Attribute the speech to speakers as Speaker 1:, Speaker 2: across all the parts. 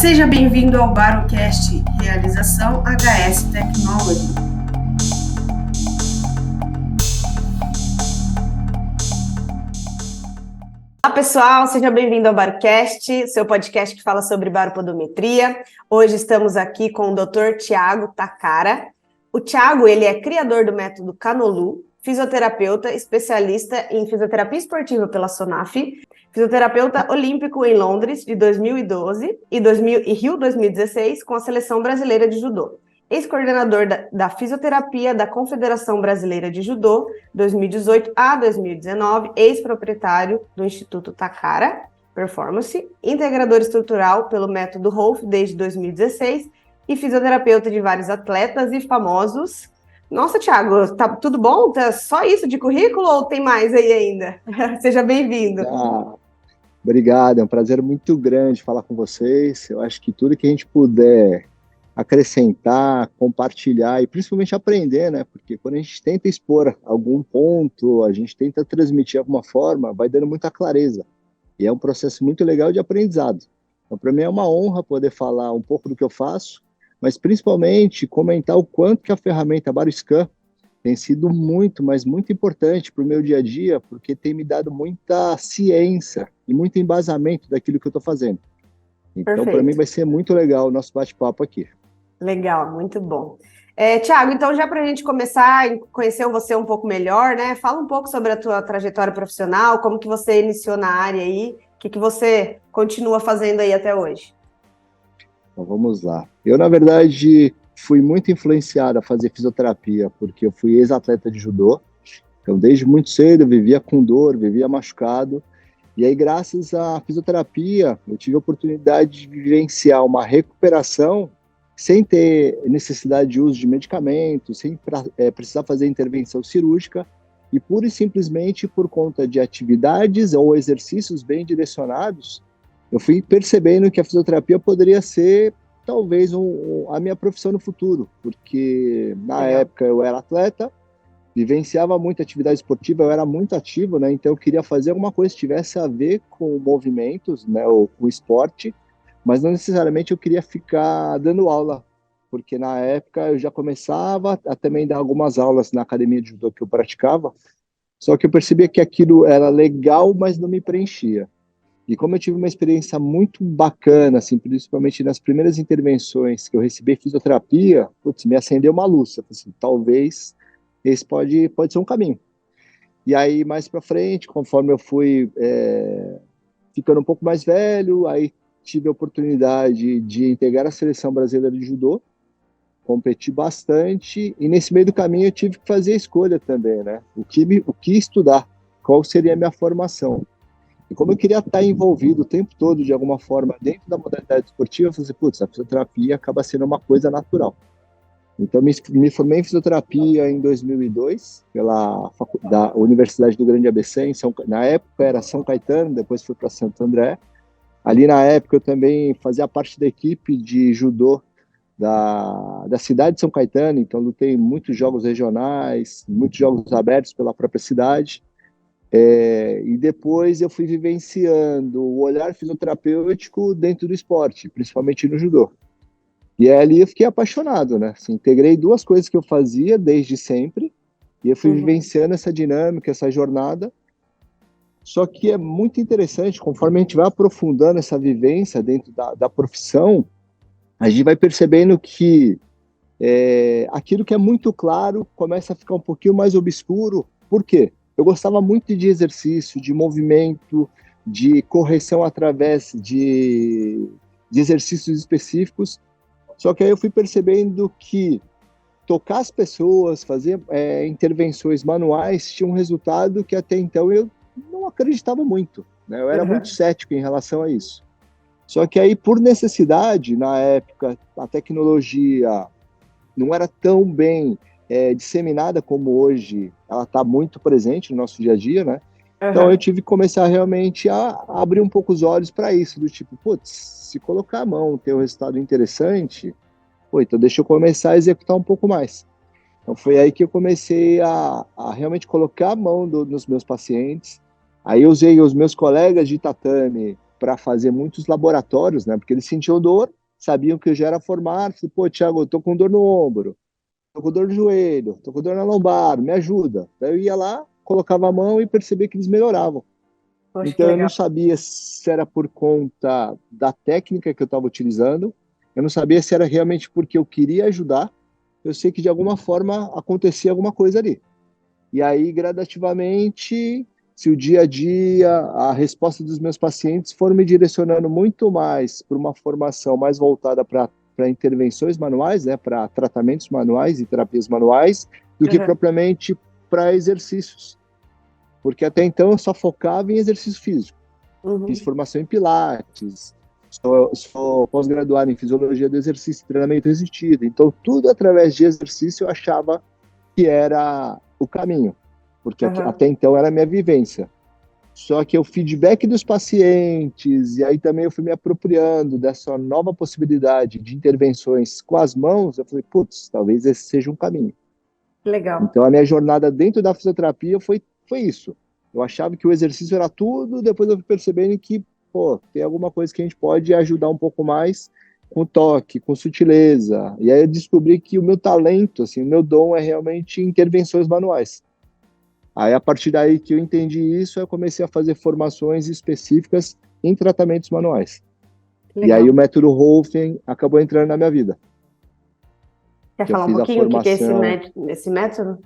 Speaker 1: Seja bem-vindo ao Barocast, realização HS Technology. Olá pessoal, seja bem-vindo ao Barocast, seu podcast que fala sobre baropodometria. Hoje estamos aqui com o Dr. Thiago Takara. O Thiago, ele é criador do método Canolu, fisioterapeuta, especialista em fisioterapia esportiva pela SONAF, fisioterapeuta olímpico em Londres de 2012 e Rio 2016 com a Seleção Brasileira de Judô. Ex-coordenador da fisioterapia da Confederação Brasileira de Judô 2018 a 2019, ex-proprietário do Instituto Takara Performance, integrador estrutural pelo método Rolf desde 2016 e fisioterapeuta de vários atletas e famosos. Nossa, Thiago, tá tudo bom? Tá só isso de currículo ou tem mais aí ainda? Seja bem-vindo.
Speaker 2: Obrigado, é um prazer muito grande falar com vocês. Eu acho que tudo que a gente puder acrescentar, compartilhar e principalmente aprender, né? Porque quando a gente tenta expor algum ponto, a gente tenta transmitir de alguma forma, vai dando muita clareza. E é um processo muito legal de aprendizado. Então, para mim é uma honra poder falar um pouco do que eu faço, mas principalmente comentar o quanto que a ferramenta BaroScan tem sido muito, mas muito importante para o meu dia a dia, porque tem me dado muita ciência e muito embasamento daquilo que eu estou fazendo. Então, para mim vai ser muito legal o nosso bate-papo aqui.
Speaker 1: Legal, muito bom. Thiago, então já para a gente começar a conhecer você um pouco melhor, né? Fala um pouco sobre a tua trajetória profissional, como que você iniciou na área aí, o que você continua fazendo aí até hoje.
Speaker 2: Então, vamos lá. Eu, na verdade, fui muito influenciado a fazer fisioterapia, porque eu fui ex-atleta de judô. Então, desde muito cedo, eu vivia com dor, vivia machucado. E aí, graças à fisioterapia, eu tive a oportunidade de vivenciar uma recuperação sem ter necessidade de uso de medicamentos, sem precisar fazer intervenção cirúrgica, e pura e simplesmente por conta de atividades ou exercícios bem direcionados, eu fui percebendo que a fisioterapia poderia ser, talvez, a minha profissão no futuro, porque na época eu era atleta, vivenciava muito atividade esportiva, eu era muito ativo, né? Então eu queria fazer alguma coisa que tivesse a ver com movimentos, né? Ou com esporte, mas não necessariamente eu queria ficar dando aula, porque na época eu já começava a também dar algumas aulas na academia de judô que eu praticava, só que eu percebia que aquilo era legal, mas não me preenchia. E como eu tive uma experiência muito bacana, assim, principalmente nas primeiras intervenções que eu recebi fisioterapia, putz, me acendeu uma luz. Eu falei assim, talvez esse pode ser um caminho. E aí, mais para frente, conforme eu fui ficando um pouco mais velho, aí tive a oportunidade de integrar a Seleção Brasileira de Judô, competi bastante, e nesse meio do caminho eu tive que fazer a escolha também, né? O que estudar, qual seria a minha formação. E como eu queria estar envolvido o tempo todo, de alguma forma, dentro da modalidade esportiva, eu falei, putz, a fisioterapia acaba sendo uma coisa natural. Então, me formei em fisioterapia em 2002, da Universidade do Grande ABC, na época era São Caetano, depois fui para Santo André. Ali, na época, eu também fazia parte da equipe de judô da cidade de São Caetano, então lutei muitos jogos regionais, muitos jogos abertos pela própria cidade. E depois eu fui vivenciando o olhar fisioterapêutico dentro do esporte, principalmente no judô. E ali eu fiquei apaixonado, né? Assim, integrei duas coisas que eu fazia desde sempre, e eu fui vivenciando essa dinâmica, essa jornada. Só que é muito interessante, conforme a gente vai aprofundando essa vivência dentro da profissão, a gente vai percebendo que aquilo que é muito claro começa a ficar um pouquinho mais obscuro. Por quê? Eu gostava muito de exercício, de movimento, de correção através de exercícios específicos. Só que aí eu fui percebendo que tocar as pessoas, fazer intervenções manuais, tinha um resultado que até então eu não acreditava muito, né? Eu era muito cético em relação a isso. Só que aí, por necessidade, na época, a tecnologia não era tão bem disseminada como hoje, ela está muito presente no nosso dia a dia, né? Então eu tive que começar realmente a abrir um pouco os olhos para isso, do tipo, putz, se colocar a mão, ter um resultado interessante, então deixa eu começar a executar um pouco mais. Então foi aí que eu comecei a realmente colocar a mão nos meus pacientes. Aí eu usei os meus colegas de tatame para fazer muitos laboratórios, né? Porque eles sentiam dor, sabiam que eu já era formado. Falei, pô, Thiago, eu tô com dor no ombro, tô com dor no joelho, tô com dor na lombar, me ajuda. Daí eu ia lá, colocava a mão e percebia que eles melhoravam.
Speaker 1: Poxa, que
Speaker 2: Então eu não
Speaker 1: legal.
Speaker 2: sabia se era por conta da técnica que eu estava utilizando, eu não sabia se era realmente porque eu queria ajudar, eu sei que de alguma forma acontecia alguma coisa ali. E aí, gradativamente, se o dia a dia, a resposta dos meus pacientes foram me direcionando muito mais para uma formação mais voltada para intervenções manuais, né, para tratamentos manuais e terapias manuais, do que
Speaker 1: Uhum,
Speaker 2: propriamente para exercícios. Porque até então eu só focava em exercício físico. Fiz
Speaker 1: uhum,
Speaker 2: formação em Pilates, sou pós-graduado em Fisiologia do Exercício e Treinamento Resistido. Então, tudo através de exercício eu achava que era o caminho, porque
Speaker 1: uhum.
Speaker 2: até então era a minha vivência. Só que o feedback dos pacientes, e aí também eu fui me apropriando dessa nova possibilidade de intervenções com as mãos, eu falei, putz, talvez esse seja um caminho.
Speaker 1: Legal.
Speaker 2: Então a minha jornada dentro da fisioterapia foi isso. Eu achava que o exercício era tudo, depois eu fui percebendo que, pô, tem alguma coisa que a gente pode ajudar um pouco mais com toque, com sutileza. E aí eu descobri que o meu talento, assim, o meu dom é realmente intervenções manuais. Aí, a partir daí que eu entendi isso, eu comecei a fazer formações específicas em tratamentos manuais. E aí o
Speaker 1: Legal.
Speaker 2: método Rolfing acabou entrando na minha vida,
Speaker 1: Quer
Speaker 2: que eu
Speaker 1: falar um
Speaker 2: fiz a
Speaker 1: pouquinho o que que é
Speaker 2: formação.
Speaker 1: esse método?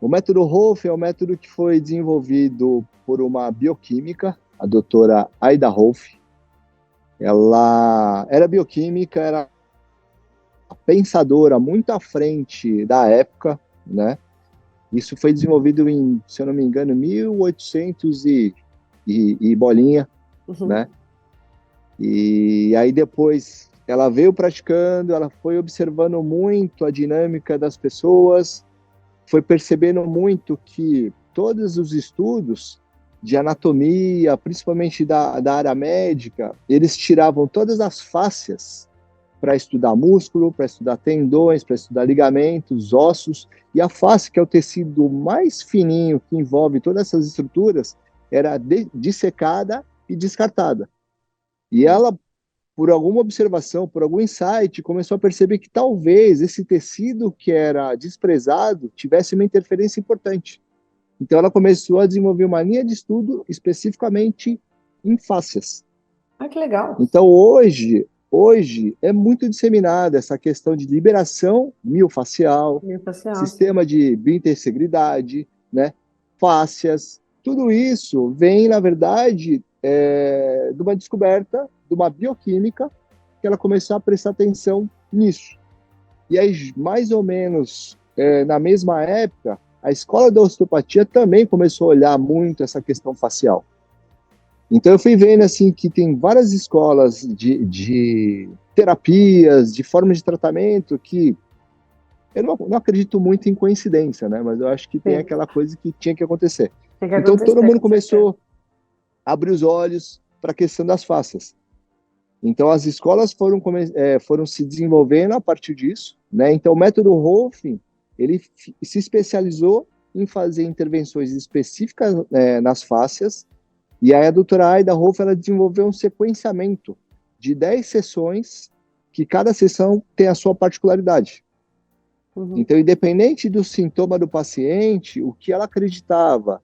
Speaker 2: O método Rolfing é um método que foi desenvolvido por uma bioquímica, a doutora Aida Rolf. Ela era bioquímica, era pensadora muito à frente da época, né? Isso foi desenvolvido em, se eu não me engano, 1800 e bolinha,
Speaker 1: Uhum,
Speaker 2: né? E aí depois ela veio praticando, ela foi observando muito a dinâmica das pessoas, foi percebendo muito que todos os estudos de anatomia, principalmente da área médica, eles tiravam todas as fáscias para estudar músculo, para estudar tendões, para estudar ligamentos, ossos, e a face, que é o tecido mais fininho que envolve todas essas estruturas, era dissecada e descartada. E ela, por alguma observação, por algum insight, começou a perceber que talvez esse tecido que era desprezado tivesse uma interferência importante. Então ela começou a desenvolver uma linha de estudo especificamente em fáscias.
Speaker 1: ah, que legal.
Speaker 2: Então hoje é muito disseminada essa questão de liberação miofacial,
Speaker 1: Miofascial, sim.
Speaker 2: sistema de biointegridade, né, fáscias, tudo isso vem, na verdade, de uma descoberta, de uma bioquímica, que ela começou a prestar atenção nisso. E aí, mais ou menos na mesma época, a escola da osteopatia também começou a olhar muito essa questão facial. Então eu fui vendo assim que tem várias escolas de terapias, de formas de tratamento que eu não acredito muito em coincidência, né? Mas eu acho que tem
Speaker 1: Sim,
Speaker 2: aquela coisa que tinha que acontecer.
Speaker 1: tem que
Speaker 2: Então todo
Speaker 1: acontecer,
Speaker 2: mundo
Speaker 1: com certeza.
Speaker 2: começou a abrir os olhos para a questão das faces. Então as escolas foram se desenvolvendo a partir disso, né? Então o método Rolfing, ele se especializou em fazer intervenções específicas nas fáscias, e aí a doutora Aida Rolf, ela desenvolveu um sequenciamento de 10 sessões, que cada sessão tem a sua particularidade.
Speaker 1: Uhum,
Speaker 2: Então, independente do sintoma do paciente, o que ela acreditava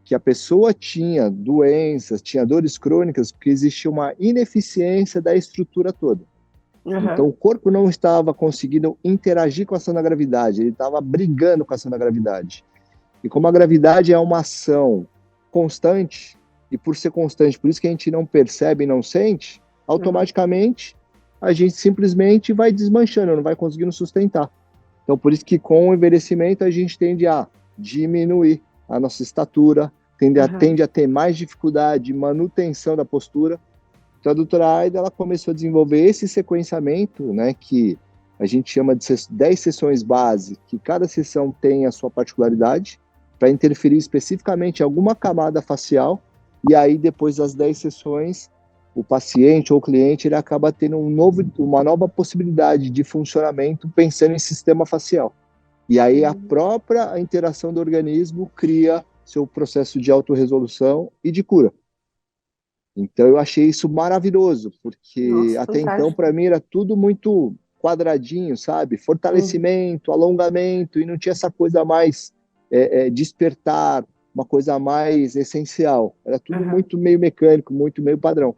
Speaker 2: que a pessoa tinha doenças, tinha dores crônicas, porque existia uma ineficiência da estrutura toda. Então,
Speaker 1: uhum,
Speaker 2: o corpo não estava conseguindo interagir com a ação da gravidade, ele estava brigando com a ação da gravidade. E como a gravidade é uma ação constante, e por ser constante, por isso que a gente não percebe e não sente,
Speaker 1: uhum.
Speaker 2: automaticamente a gente simplesmente vai desmanchando, não vai conseguindo sustentar. Então, por isso que com o envelhecimento a gente tende a diminuir a nossa estatura,
Speaker 1: Uhum.
Speaker 2: tende a ter mais dificuldade de manutenção da postura. Então, a doutora Aida, ela começou a desenvolver esse sequenciamento, né, que a gente chama de 10 sessões base, que cada sessão tem a sua particularidade, para interferir especificamente em alguma camada facial, e aí, depois das 10 sessões, o paciente ou o cliente ele acaba tendo uma nova possibilidade de funcionamento pensando em sistema facial. E aí a
Speaker 1: Uhum.
Speaker 2: própria interação do organismo cria seu processo de autorresolução e de cura. Então eu achei isso maravilhoso, porque
Speaker 1: Nossa,
Speaker 2: até então
Speaker 1: fantástico.
Speaker 2: para mim era tudo muito quadradinho, sabe?
Speaker 1: Hum,
Speaker 2: Fortalecimento, alongamento, e não tinha essa coisa mais despertar, uma coisa mais essencial. Era tudo
Speaker 1: aham,
Speaker 2: muito meio mecânico, muito meio padrão.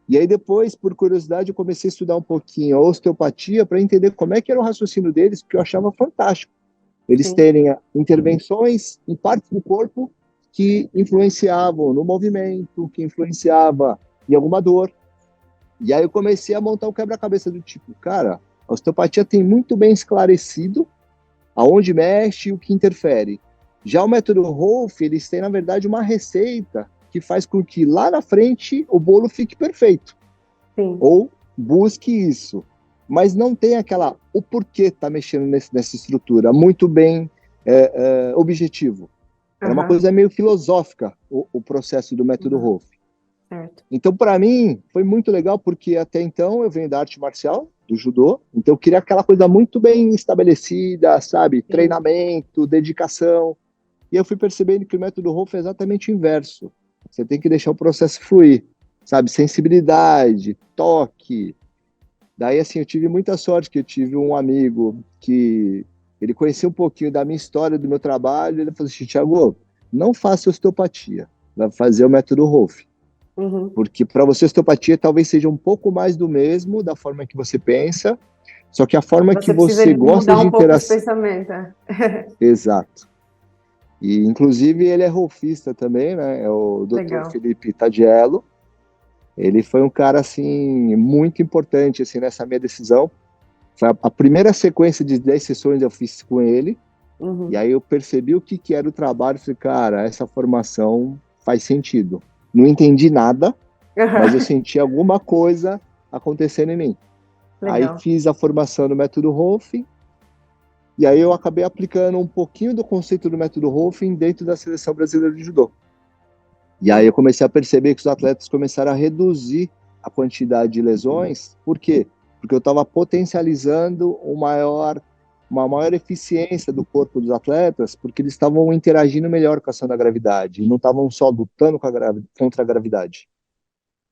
Speaker 2: E aí depois, por curiosidade, eu comecei a estudar um pouquinho a osteopatia para entender como é que era o raciocínio deles, porque eu achava fantástico eles
Speaker 1: sim.
Speaker 2: terem intervenções em partes do corpo que influenciavam no movimento, que influenciava em alguma dor. E aí eu comecei a montar um quebra-cabeça do tipo, cara, a osteopatia tem muito bem esclarecido aonde mexe e o que interfere. Já o método Rolf, eles têm, na verdade, uma receita que faz com que lá na frente o bolo fique perfeito.
Speaker 1: Sim.
Speaker 2: Ou busque isso. Mas não tem o porquê tá mexendo nessa estrutura, muito bem objetivo. Era uma
Speaker 1: Aham,
Speaker 2: coisa meio filosófica o processo do método
Speaker 1: aham,
Speaker 2: Rolf.
Speaker 1: certo.
Speaker 2: Então, para mim, foi muito legal, porque até então eu venho da arte marcial, do judô, então eu queria aquela coisa muito bem estabelecida, sabe?
Speaker 1: Sim.
Speaker 2: Treinamento, dedicação. E eu fui percebendo que o método Rolf é exatamente o inverso. Você tem que deixar o processo fluir, sabe? Sensibilidade, toque. Daí, assim, eu tive muita sorte que eu tive um amigo que ele conhecia um pouquinho da minha história, do meu trabalho, e ele falou assim, Thiago, não faça osteopatia, vai fazer o método Rolf.
Speaker 1: Uhum.
Speaker 2: Porque para você osteopatia talvez seja um pouco mais do mesmo, da forma que você pensa, só que a forma que
Speaker 1: Você precisa
Speaker 2: você gosta
Speaker 1: mudar
Speaker 2: de
Speaker 1: um pouco esse
Speaker 2: interação.
Speaker 1: pensamento. É.
Speaker 2: Exato. E, inclusive, ele é rolfista também, né? É o Dr.
Speaker 1: Legal.
Speaker 2: Felipe Tadiello. Ele foi um cara, assim, muito importante, assim, nessa minha decisão. Foi a primeira sequência de 10 sessões eu fiz com ele, e
Speaker 1: Uhum.
Speaker 2: aí eu percebi o que era o trabalho e falei, cara, essa formação faz sentido. Não entendi nada, mas eu
Speaker 1: Aham.
Speaker 2: senti alguma coisa acontecendo em mim. Aí
Speaker 1: Legal.
Speaker 2: fiz a formação no método Rolf, e aí eu acabei aplicando um pouquinho do conceito do método Rolf dentro da seleção brasileira de judô. E aí eu
Speaker 1: Sim.
Speaker 2: comecei a perceber que os atletas começaram a reduzir a quantidade de lesões. Por quê? Porque eu estava potencializando uma maior eficiência do corpo dos atletas, porque eles estavam interagindo melhor com a ação da gravidade, e não estavam só lutando contra a gravidade.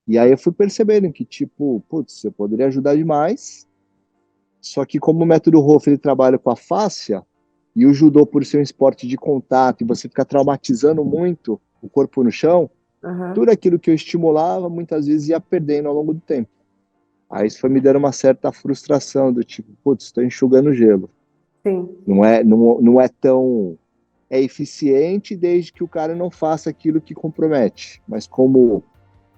Speaker 2: E aí eu fui percebendo que, tipo, putz, eu poderia ajudar demais, só que como o método Rolf ele trabalha com a fáscia, e o judô, por ser um esporte de contato, e você ficar traumatizando muito o corpo no chão,
Speaker 1: Aham.
Speaker 2: tudo aquilo que eu estimulava, muitas vezes ia perdendo ao longo do tempo. Aí isso foi me dando uma certa frustração, do tipo, putz, estou enxugando gelo.
Speaker 1: Sim.
Speaker 2: Não é tão eficiente desde que o cara não faça aquilo que compromete. Mas como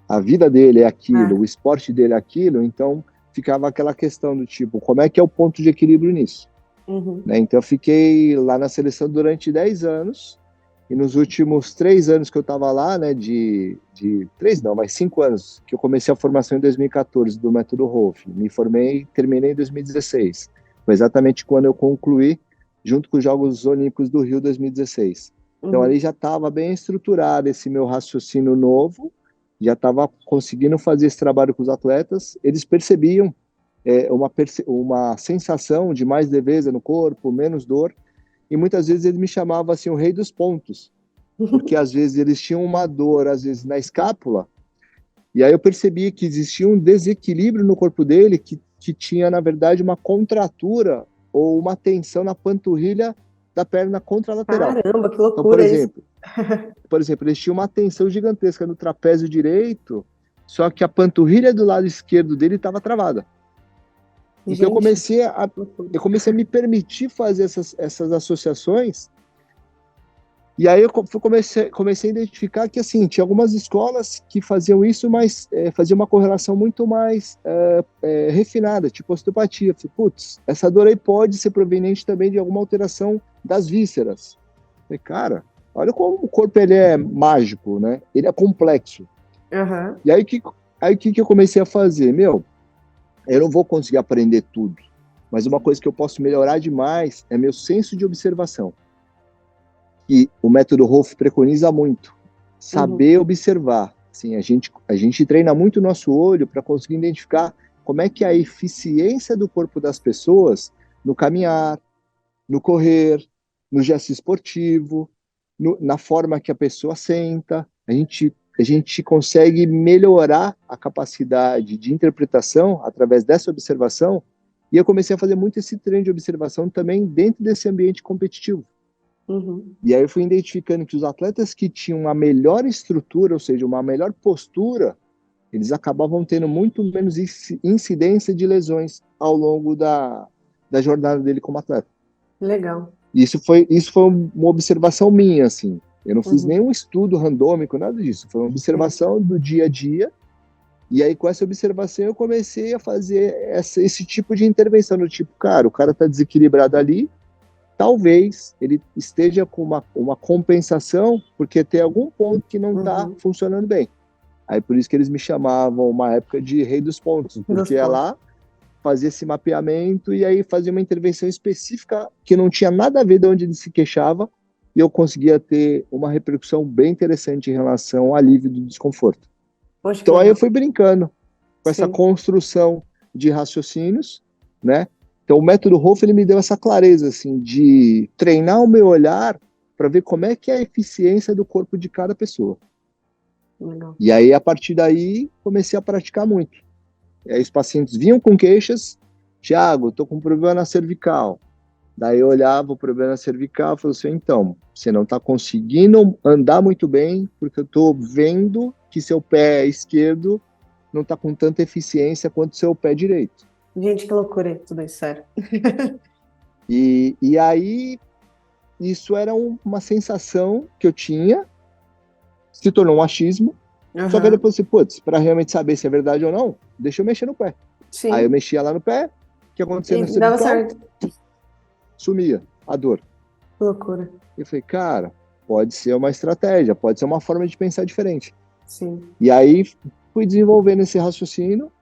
Speaker 2: a vida dele é aquilo,
Speaker 1: É.
Speaker 2: o esporte dele é aquilo, então ficava aquela questão do tipo, como é que é o ponto de equilíbrio nisso?
Speaker 1: Uhum.
Speaker 2: Né? Então eu fiquei lá na seleção durante 10 anos, e nos últimos 3 anos que eu estava lá, né, três não, mas 5 anos, que eu comecei a formação em 2014 do método Rolf. Me formei e terminei em 2016. Foi exatamente quando eu concluí, junto com os Jogos Olímpicos do Rio 2016. Então ali
Speaker 1: Uhum.
Speaker 2: já estava bem estruturado esse meu raciocínio novo, já estava conseguindo fazer esse trabalho com os atletas. Eles percebiam uma sensação de mais leveza no corpo, menos dor, e muitas vezes ele me chamava assim o rei dos pontos, porque às vezes eles tinham uma dor, às vezes na escápula, e aí eu percebi que existia um desequilíbrio no corpo dele que tinha, na verdade, uma contratura ou uma tensão na panturrilha da perna contralateral.
Speaker 1: Caramba, que
Speaker 2: Então,
Speaker 1: loucura isso.
Speaker 2: por exemplo, eles tinham uma tensão gigantesca no trapézio direito, só que a panturrilha do lado esquerdo dele estava travada. Então
Speaker 1: Gente, loucura.
Speaker 2: eu comecei a me permitir fazer essas associações. E aí eu comecei a identificar que assim tinha algumas escolas que faziam isso, mas faziam uma correlação muito mais refinada, tipo osteopatia. Falei, putz, essa dor aí pode ser proveniente também de alguma alteração das vísceras. Falei, cara, olha como o corpo ele é mágico, né? Ele é complexo.
Speaker 1: Aham.
Speaker 2: E aí que eu comecei a fazer? Meu, eu não vou conseguir aprender tudo, mas uma coisa que eu posso melhorar demais é meu senso de observação. E o método Rolf preconiza muito
Speaker 1: Uhum.
Speaker 2: saber observar. Assim, a gente treina muito o nosso olho para conseguir identificar como é que é a eficiência do corpo das pessoas no caminhar, no correr, no gesto esportivo, na forma que a pessoa senta. A gente a gente consegue melhorar a capacidade de interpretação através dessa observação. E eu comecei a fazer muito esse treino de observação também dentro desse ambiente competitivo.
Speaker 1: Uhum.
Speaker 2: E aí eu fui identificando que os atletas que tinham uma melhor estrutura, ou seja, uma melhor postura, eles acabavam tendo muito menos incidência de lesões ao longo da jornada dele como atleta.
Speaker 1: Legal.
Speaker 2: Isso foi uma observação minha, assim. Eu não fiz
Speaker 1: Uhum.
Speaker 2: nenhum estudo randômico, nada disso. Foi uma observação do dia a dia. E aí, com essa observação, eu comecei a fazer esse tipo de intervenção, do tipo, cara, o cara está desequilibrado ali, talvez ele esteja com uma compensação, porque tem algum ponto que não está funcionando bem. Aí, por isso que eles me chamavam, uma época, de rei dos pontos, porque ia lá, fazia esse mapeamento e aí fazia uma intervenção específica que não tinha nada a ver de onde ele se queixava, e eu conseguia ter uma repercussão bem interessante em relação ao alívio do desconforto.
Speaker 1: Poxa,
Speaker 2: Então aí eu fui brincando com essa construção de raciocínios, né? Então o método Rolf, ele me deu essa clareza, assim, de treinar o meu olhar para ver como é que é a eficiência do corpo de cada pessoa.
Speaker 1: Legal.
Speaker 2: E aí, a partir daí, comecei a praticar muito. E aí os pacientes vinham com queixas, Thiago, estou com um problema na cervical. Daí eu olhava o problema na cervical e falava assim, então, você não está conseguindo andar muito bem, porque eu estou vendo que seu pé esquerdo não está com tanta eficiência quanto seu pé direito.
Speaker 1: Gente, que loucura, tudo isso, sério.
Speaker 2: E aí, isso era uma sensação que eu tinha, se tornou um achismo, só que depois, putz, para realmente saber se é verdade ou não, deixa eu mexer no pé.
Speaker 1: Sim.
Speaker 2: Aí eu mexia lá no pé, o que acontecia na cervical?
Speaker 1: Dava certo.
Speaker 2: Sumia a dor.
Speaker 1: Que loucura.
Speaker 2: Eu falei, cara, pode ser uma estratégia, pode ser uma forma de pensar diferente.
Speaker 1: Sim.
Speaker 2: E aí fui desenvolvendo esse raciocínio,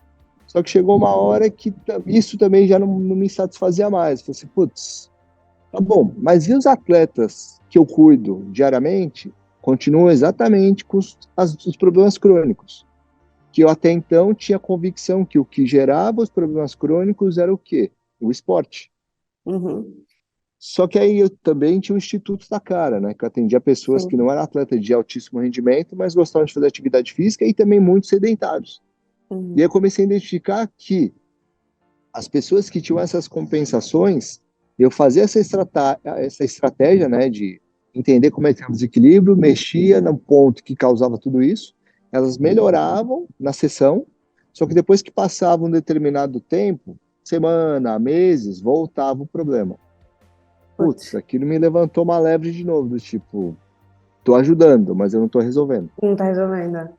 Speaker 2: só que chegou uma hora que isso também já não me satisfazia mais. Eu falei assim, putz, tá bom, mas e os atletas que eu cuido diariamente continuam exatamente com os problemas crônicos? Que eu até então tinha convicção que o que gerava os problemas crônicos era o quê? O esporte. Só que aí eu também tinha o Instituto da Cara, né? Que eu atendia pessoas que não eram atletas de altíssimo rendimento, mas gostavam de fazer atividade física e também muito sedentários. E aí eu comecei a identificar que as pessoas que tinham essas compensações, eu fazia essa estratégia, né? De entender como é que é o desequilíbrio, mexia no ponto que causava tudo isso, elas melhoravam na sessão, só que depois que passava um determinado tempo, semana, meses, voltava o problema. Putz, aquilo me levantou uma lebre de novo, do tipo, tô ajudando, mas eu não tô resolvendo.
Speaker 1: Não tá resolvendo.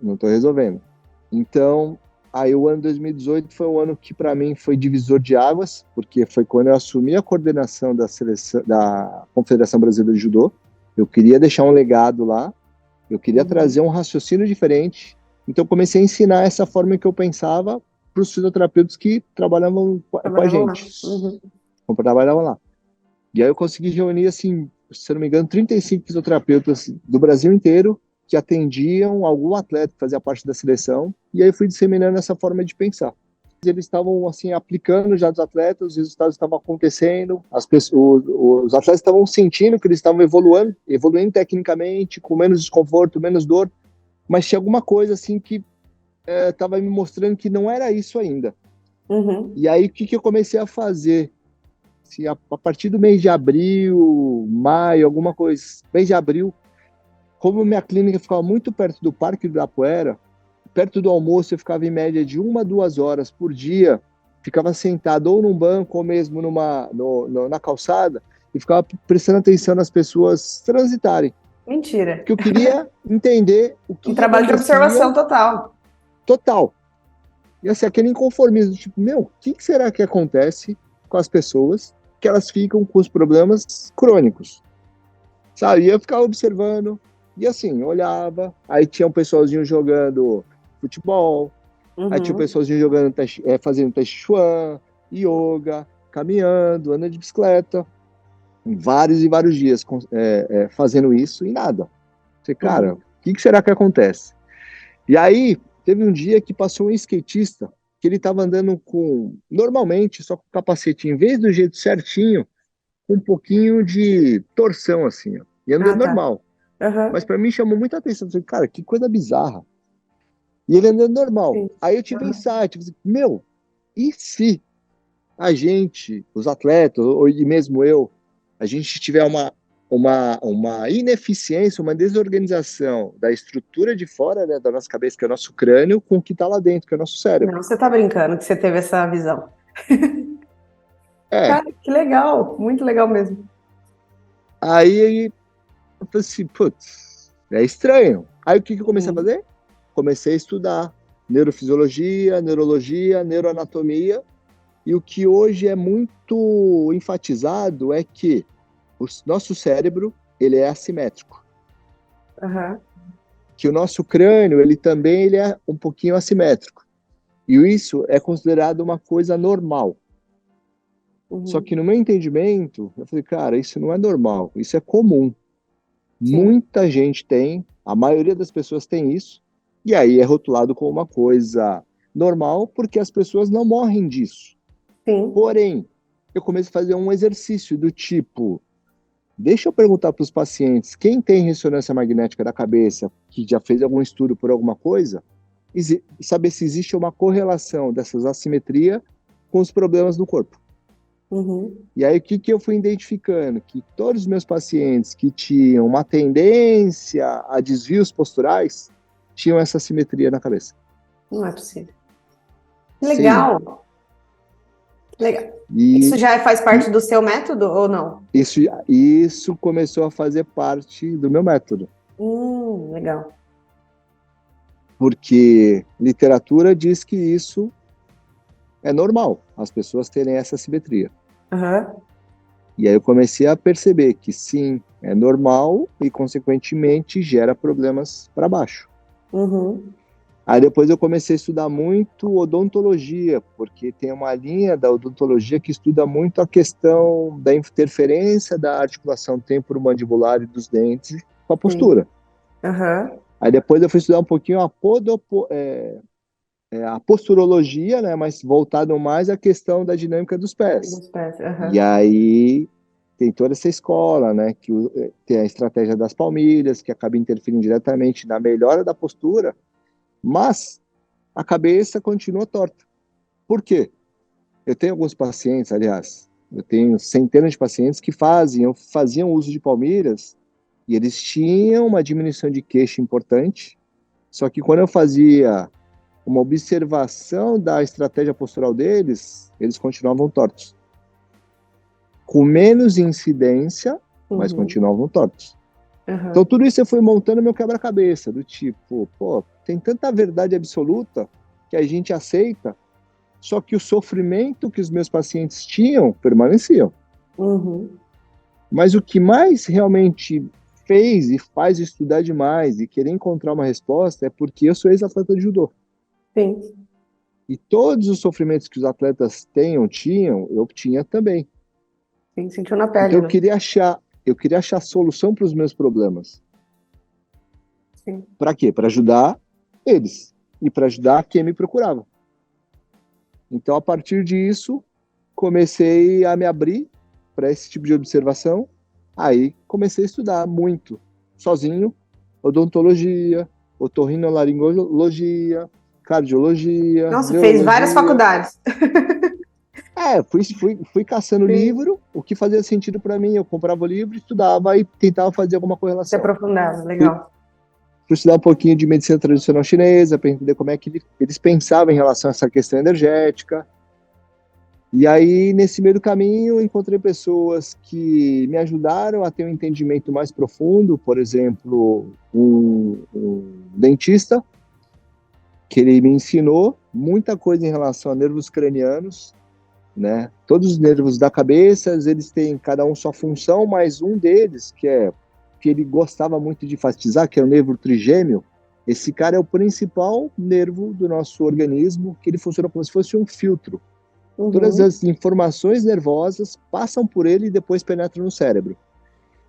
Speaker 2: Não tô resolvendo. Então, aí o ano 2018 foi um ano que para mim foi divisor de águas, porque foi quando eu assumi a coordenação da seleção, da Confederação Brasileira de Judô. Eu queria deixar um legado lá, eu queria trazer um raciocínio diferente, então comecei a ensinar essa forma que eu pensava para os fisioterapeutas que trabalhavam com a gente. Trabalhavam lá. E aí eu consegui reunir, assim, se não me engano, 35 fisioterapeutas do Brasil inteiro que atendiam algum atleta que fazia parte da seleção, e aí fui disseminando essa forma de pensar. Eles estavam, assim, aplicando já dos atletas, os resultados estavam acontecendo, os atletas estavam sentindo que eles estavam evoluindo tecnicamente, com menos desconforto, menos dor, mas tinha alguma coisa, assim, que estava me mostrando que não era isso ainda. E aí, o que eu comecei a fazer? Assim, a partir do mês de abril, maio, alguma coisa, mês de abril, como minha clínica ficava muito perto do Parque do Ibirapuera, perto do almoço eu ficava em média de 1 a 2 horas por dia, ficava sentado ou num banco ou mesmo na calçada e ficava prestando atenção nas pessoas transitarem.
Speaker 1: Mentira.
Speaker 2: Porque eu queria entender o que
Speaker 1: trabalho de observação total.
Speaker 2: Total. E assim, aquele inconformismo, tipo, o que será que acontece com as pessoas que elas ficam com os problemas crônicos, sabe? E eu ficava observando, e assim, olhava, aí tinha um pessoalzinho jogando futebol, aí tinha um pessoalzinho jogando, fazendo Tai Chi Chuan, yoga, caminhando, andando de bicicleta, vários e vários dias fazendo isso e nada. Falei, cara, o que será que acontece? E aí, teve um dia que passou um skatista, que ele estava andando normalmente, só com o capacete, em vez do jeito certinho, com um pouquinho de torção, assim, ó, e andando normal.
Speaker 1: Aham.
Speaker 2: Mas para mim chamou muita atenção. Eu falei, cara, que coisa bizarra. E ele andando normal.
Speaker 1: Sim.
Speaker 2: Aí eu tive
Speaker 1: Aham.
Speaker 2: insight, eu falei, meu, e se a gente, os atletas, e mesmo eu, a gente tiver uma ineficiência, uma desorganização da estrutura de fora, né, da nossa cabeça, que é o nosso crânio, com o que está lá dentro, que é o nosso cérebro.
Speaker 1: Não, você tá brincando que você teve essa visão.
Speaker 2: É,
Speaker 1: Cara, que legal, muito legal mesmo.
Speaker 2: aí eu falei assim, putz, é estranho. Aí o que eu comecei a
Speaker 1: Uhum.
Speaker 2: fazer? Comecei a estudar neurofisiologia, neurologia, neuroanatomia, e o que hoje é muito enfatizado é que o nosso cérebro, ele é assimétrico.
Speaker 1: Aham.
Speaker 2: Que o nosso crânio, ele é um pouquinho assimétrico. E isso é considerado uma coisa normal. Só
Speaker 1: Uhum.
Speaker 2: que no meu entendimento, eu falei, cara, isso não é normal, isso é comum.
Speaker 1: Sim,
Speaker 2: Muita gente tem, a maioria das pessoas tem isso, e aí é rotulado como uma coisa normal, porque as pessoas não morrem disso.
Speaker 1: sim.
Speaker 2: Porém, eu comecei a fazer um exercício do tipo, deixa eu perguntar para os pacientes, quem tem ressonância magnética da cabeça, que já fez algum estudo por alguma coisa, e saber se existe uma correlação dessas assimetria com os problemas do corpo.
Speaker 1: Uhum.
Speaker 2: E aí, o que eu fui identificando? Que todos os meus pacientes que tinham uma tendência a desvios posturais tinham essa simetria na cabeça.
Speaker 1: Não é possível.
Speaker 2: Sim.
Speaker 1: Legal, legal. Isso
Speaker 2: E,
Speaker 1: já faz
Speaker 2: e
Speaker 1: parte do seu método ou não?
Speaker 2: isso começou a fazer parte do meu método.
Speaker 1: Legal.
Speaker 2: Porque literatura diz que isso é normal, as pessoas terem essa simetria.
Speaker 1: Aham.
Speaker 2: E aí eu comecei a perceber que sim, é normal e, consequentemente, gera problemas para baixo.
Speaker 1: Uhum.
Speaker 2: Aí depois eu comecei a estudar muito odontologia, porque tem uma linha da odontologia que estuda muito a questão da interferência da articulação temporomandibular e dos dentes com a
Speaker 1: Sim.
Speaker 2: postura.
Speaker 1: Aham.
Speaker 2: Aí depois eu fui estudar um pouquinho a posturologia, né, mas voltado mais à questão da dinâmica dos pés.
Speaker 1: Dos pés.
Speaker 2: E
Speaker 1: Aham.
Speaker 2: aí tem toda essa escola, né, que tem a estratégia das palmilhas, que acaba interferindo diretamente na melhora da postura, mas a cabeça continua torta. Por quê? Eu tenho alguns pacientes, aliás, eu tenho centenas de pacientes que faziam uso de palmilhas e eles tinham uma diminuição de queixo importante, só que quando eu fazia uma observação da estratégia postural deles, eles continuavam tortos. Com menos incidência, mas
Speaker 1: Uhum.
Speaker 2: continuavam tortos. Então,
Speaker 1: Aham.
Speaker 2: tudo isso eu fui montando meu quebra-cabeça, do tipo, pô, tem tanta verdade absoluta que a gente aceita, só que o sofrimento que os meus pacientes tinham permaneciam.
Speaker 1: Uhum.
Speaker 2: Mas o que mais realmente fez e faz estudar demais e querer encontrar uma resposta é porque eu sou ex-atleta de judô.
Speaker 1: Sim.
Speaker 2: E todos os sofrimentos que os atletas tinham, eu tinha também.
Speaker 1: Sim. Sentiu na pele,
Speaker 2: Então
Speaker 1: né?
Speaker 2: eu queria achar solução para os meus problemas.
Speaker 1: Sim.
Speaker 2: Para quê? Para ajudar eles e para ajudar quem me procurava. Então, a partir disso, comecei a me abrir para esse tipo de observação. Aí, comecei a estudar muito, sozinho, odontologia, otorrinolaringologia, cardiologia,
Speaker 1: Nossa, fez várias
Speaker 2: neurologia.
Speaker 1: faculdades.
Speaker 2: Fui caçando
Speaker 1: Sim.
Speaker 2: livro, o que fazia sentido para mim. Eu comprava o livro, estudava e tentava fazer alguma
Speaker 1: Se
Speaker 2: correlação.
Speaker 1: aprofundava,
Speaker 2: Fui,
Speaker 1: legal.
Speaker 2: fui estudar um pouquinho de medicina tradicional chinesa, para entender como é que eles pensavam em relação a essa questão energética. E aí, nesse meio do caminho, encontrei pessoas que me ajudaram a ter um entendimento mais profundo, por exemplo, um dentista, que ele me ensinou muita coisa em relação a nervos cranianos, né? Todos os nervos da cabeça, eles têm cada um sua função, mas um deles, que ele gostava muito de enfatizar, que é o nervo trigêmeo, esse cara é o principal nervo do nosso organismo, que ele funciona como se fosse um filtro. Todas
Speaker 1: Uhum.
Speaker 2: as informações nervosas passam por ele e depois penetram no cérebro.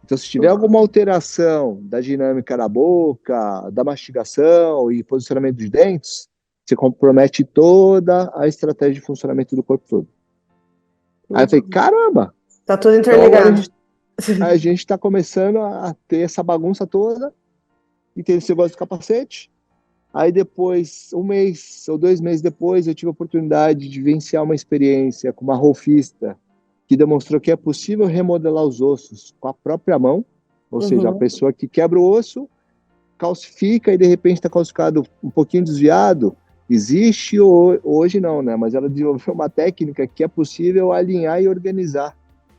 Speaker 2: Então, se tiver alguma alteração da dinâmica da boca, da mastigação e posicionamento dos dentes, você compromete toda a estratégia de funcionamento do corpo todo. Aí eu falei, caramba,
Speaker 1: Tá tudo
Speaker 2: então agora
Speaker 1: interligado.
Speaker 2: Aí a gente está começando a ter essa bagunça toda e ter esse negócio do capacete. Aí depois, um mês ou 2 meses depois, eu tive a oportunidade de vivenciar uma experiência com uma rolfista que demonstrou que é possível remodelar os ossos com a própria mão, ou seja, a
Speaker 1: Uhum.
Speaker 2: pessoa que quebra o osso, calcifica e de repente está calcificado um pouquinho desviado, existe hoje não, né? Mas ela desenvolveu uma técnica que é possível alinhar e organizar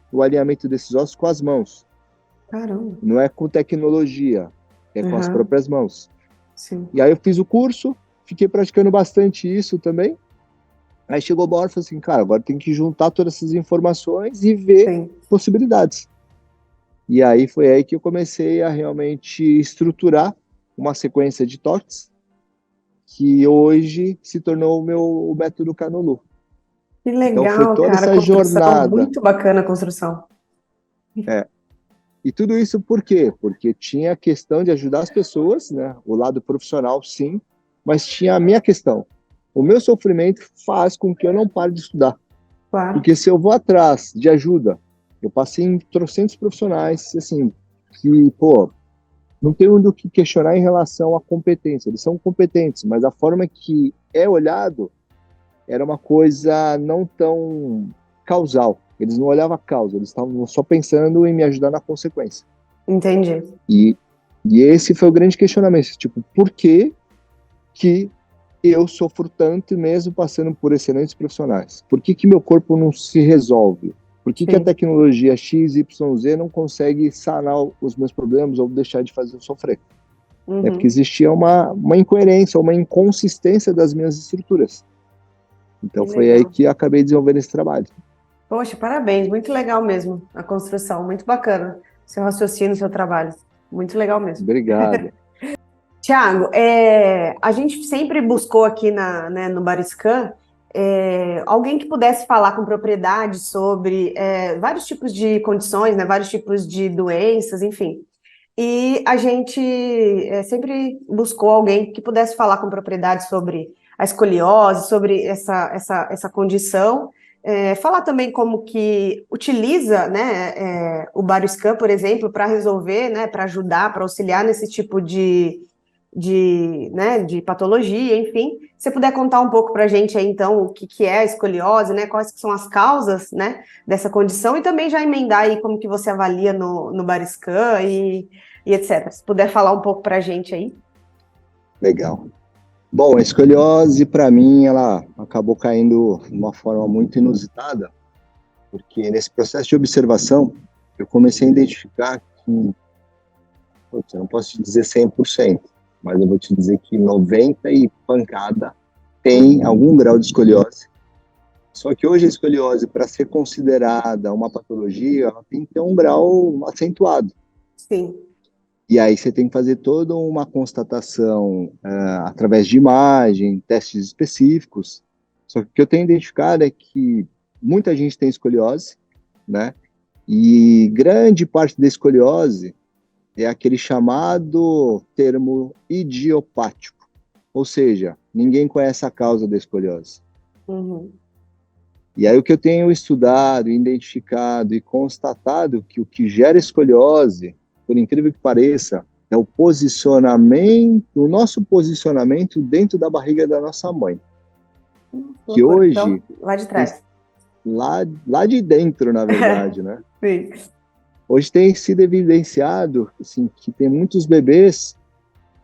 Speaker 2: o alinhamento desses ossos com as mãos.
Speaker 1: Caramba.
Speaker 2: Não é com tecnologia, é com as
Speaker 1: Uhum.
Speaker 2: próprias mãos.
Speaker 1: Sim.
Speaker 2: E aí eu fiz o curso, fiquei praticando bastante isso também. Aí chegou uma hora e falei assim, cara, agora tem que juntar todas essas informações e ver
Speaker 1: Sim.
Speaker 2: possibilidades. E aí foi aí que eu comecei a realmente estruturar uma sequência de toques que hoje se tornou o método Canolu.
Speaker 1: Que
Speaker 2: Então foi
Speaker 1: legal,
Speaker 2: toda
Speaker 1: cara.
Speaker 2: essa
Speaker 1: Construção,
Speaker 2: jornada.
Speaker 1: muito bacana a construção.
Speaker 2: É, e tudo isso por quê? Porque tinha a questão de ajudar as pessoas, né? O lado profissional, sim, mas tinha a minha questão. O meu sofrimento faz com que eu não pare de estudar.
Speaker 1: Claro.
Speaker 2: Porque se eu vou atrás de ajuda, eu passei em trocentos profissionais, assim, que, pô, não tenho do que questionar em relação à competência. Eles são competentes, mas a forma que é olhado era uma coisa não tão causal. Eles não olhavam a causa, eles estavam só pensando em me ajudar na consequência.
Speaker 1: Entendi.
Speaker 2: E, e esse foi o grande questionamento, tipo, por que que eu sofro tanto mesmo passando por excelentes profissionais? Por que que meu corpo não se resolve? Por que que a
Speaker 1: Sim.
Speaker 2: tecnologia X, Y, Z não consegue sanar os meus problemas ou deixar de fazer eu sofrer? É porque
Speaker 1: Uhum.
Speaker 2: existia uma incoerência, uma inconsistência das minhas estruturas.
Speaker 1: Que
Speaker 2: Então foi aí
Speaker 1: legal.
Speaker 2: que eu acabei desenvolvendo esse trabalho.
Speaker 1: Poxa, parabéns. Muito legal mesmo a construção. Muito bacana. Seu raciocínio, seu trabalho. Muito legal mesmo.
Speaker 2: Obrigado.
Speaker 1: Tiago, a gente sempre buscou aqui no Bariscan alguém que pudesse falar com propriedade sobre vários tipos de condições, né, vários tipos de doenças, enfim. E a gente sempre buscou alguém que pudesse falar com propriedade sobre a escoliose, sobre essa condição, falar também como que utiliza, né, o Bariscan, por exemplo, para resolver, né, para ajudar, para auxiliar nesse tipo de patologia, enfim. Se você puder contar um pouco para a gente aí, então, o que, que é a escoliose, né? Quais que são as causas, né, dessa condição, e também já emendar aí como que você avalia no Bariscan e etc. Se puder falar um pouco para a gente aí.
Speaker 2: Legal. Bom, a escoliose, para mim, ela acabou caindo de uma forma muito inusitada, porque nesse processo de observação, eu comecei a identificar que, putz, eu não posso te dizer 100%, mas eu vou te dizer que 90 e pancada tem algum grau de escoliose. Só que hoje a escoliose, para ser considerada uma patologia, ela tem que ter um grau acentuado.
Speaker 1: Sim.
Speaker 2: E aí você tem que fazer toda uma constatação através de imagem, testes específicos. Só que o que eu tenho identificado é que muita gente tem escoliose, né? E grande parte da escoliose é aquele chamado termo idiopático. Ou seja, ninguém conhece a causa da escoliose.
Speaker 1: Uhum.
Speaker 2: E aí o que eu tenho estudado, identificado e constatado que o que gera escoliose, por incrível que pareça, é o posicionamento, o nosso posicionamento dentro da barriga da nossa mãe. Que
Speaker 1: Loucura.
Speaker 2: hoje,
Speaker 1: Então, lá de trás.
Speaker 2: lá de dentro, na verdade, né?
Speaker 1: Sim.
Speaker 2: Hoje tem sido evidenciado assim, que tem muitos bebês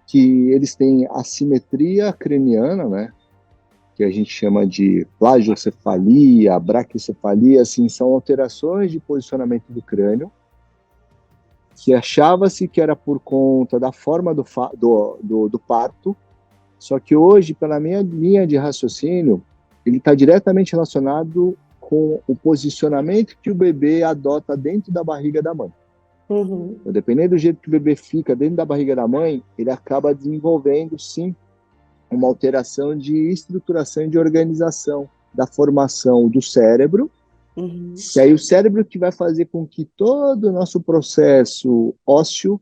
Speaker 2: que eles têm assimetria craniana, né? Que a gente chama de plagiocefalia, braquiocefalia, assim, são alterações de posicionamento do crânio, que achava-se que era por conta da forma do parto, só que hoje, pela minha linha de raciocínio, ele está diretamente relacionado com o posicionamento que o bebê adota dentro da barriga da mãe.
Speaker 1: Uhum.
Speaker 2: Então, dependendo do jeito que o bebê fica dentro da barriga da mãe, ele acaba desenvolvendo, sim, uma alteração de estruturação e de organização da formação do cérebro,
Speaker 1: Uhum.
Speaker 2: e aí o cérebro que vai fazer com que todo o nosso processo ósseo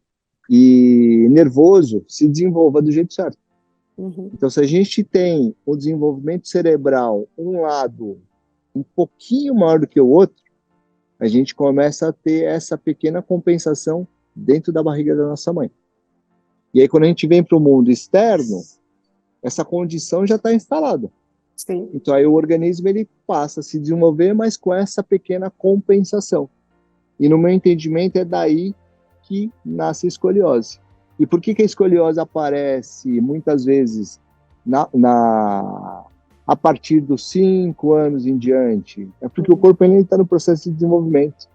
Speaker 2: e nervoso se desenvolva do jeito certo.
Speaker 1: Uhum.
Speaker 2: Então, se a gente tem o desenvolvimento cerebral, um lado um pouquinho maior do que o outro, a gente começa a ter essa pequena compensação dentro da barriga da nossa mãe. E aí, quando a gente vem para o mundo externo, essa condição já está instalada.
Speaker 1: Sim.
Speaker 2: Então, aí o organismo ele passa a se desenvolver, mas com essa pequena compensação. E no meu entendimento, é daí que nasce a escoliose. E por que a escoliose aparece muitas vezes a partir dos 5 anos em diante? É porque o corpo ainda está no processo de desenvolvimento.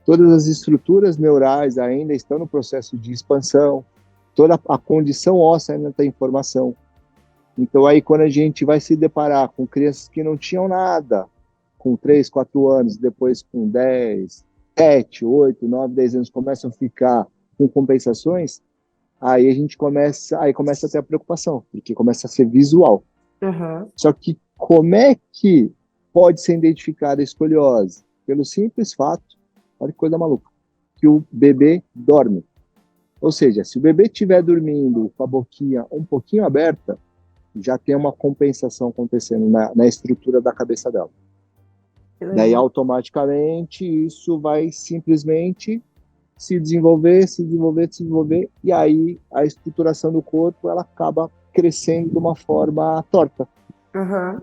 Speaker 2: Todas as estruturas neurais ainda estão no processo de expansão. Toda a condição óssea ainda está em formação. Então, aí, quando a gente vai se deparar com crianças que não tinham nada, com 3, 4 anos, depois com 10, 7, 8, 9, 10 anos, começam a ficar com compensações, aí a gente começa a ter a preocupação, porque começa a ser visual.
Speaker 1: Uhum.
Speaker 2: Só que como é que pode ser identificada a escoliose? Pelo simples fato, olha que coisa maluca, que o bebê dorme. Ou seja, se o bebê estiver dormindo com a boquinha um pouquinho aberta, já tem uma compensação acontecendo na estrutura da cabeça dela. Daí, automaticamente, isso vai simplesmente se desenvolver, e aí a estruturação do corpo ela acaba crescendo de uma forma torta.
Speaker 1: Uhum.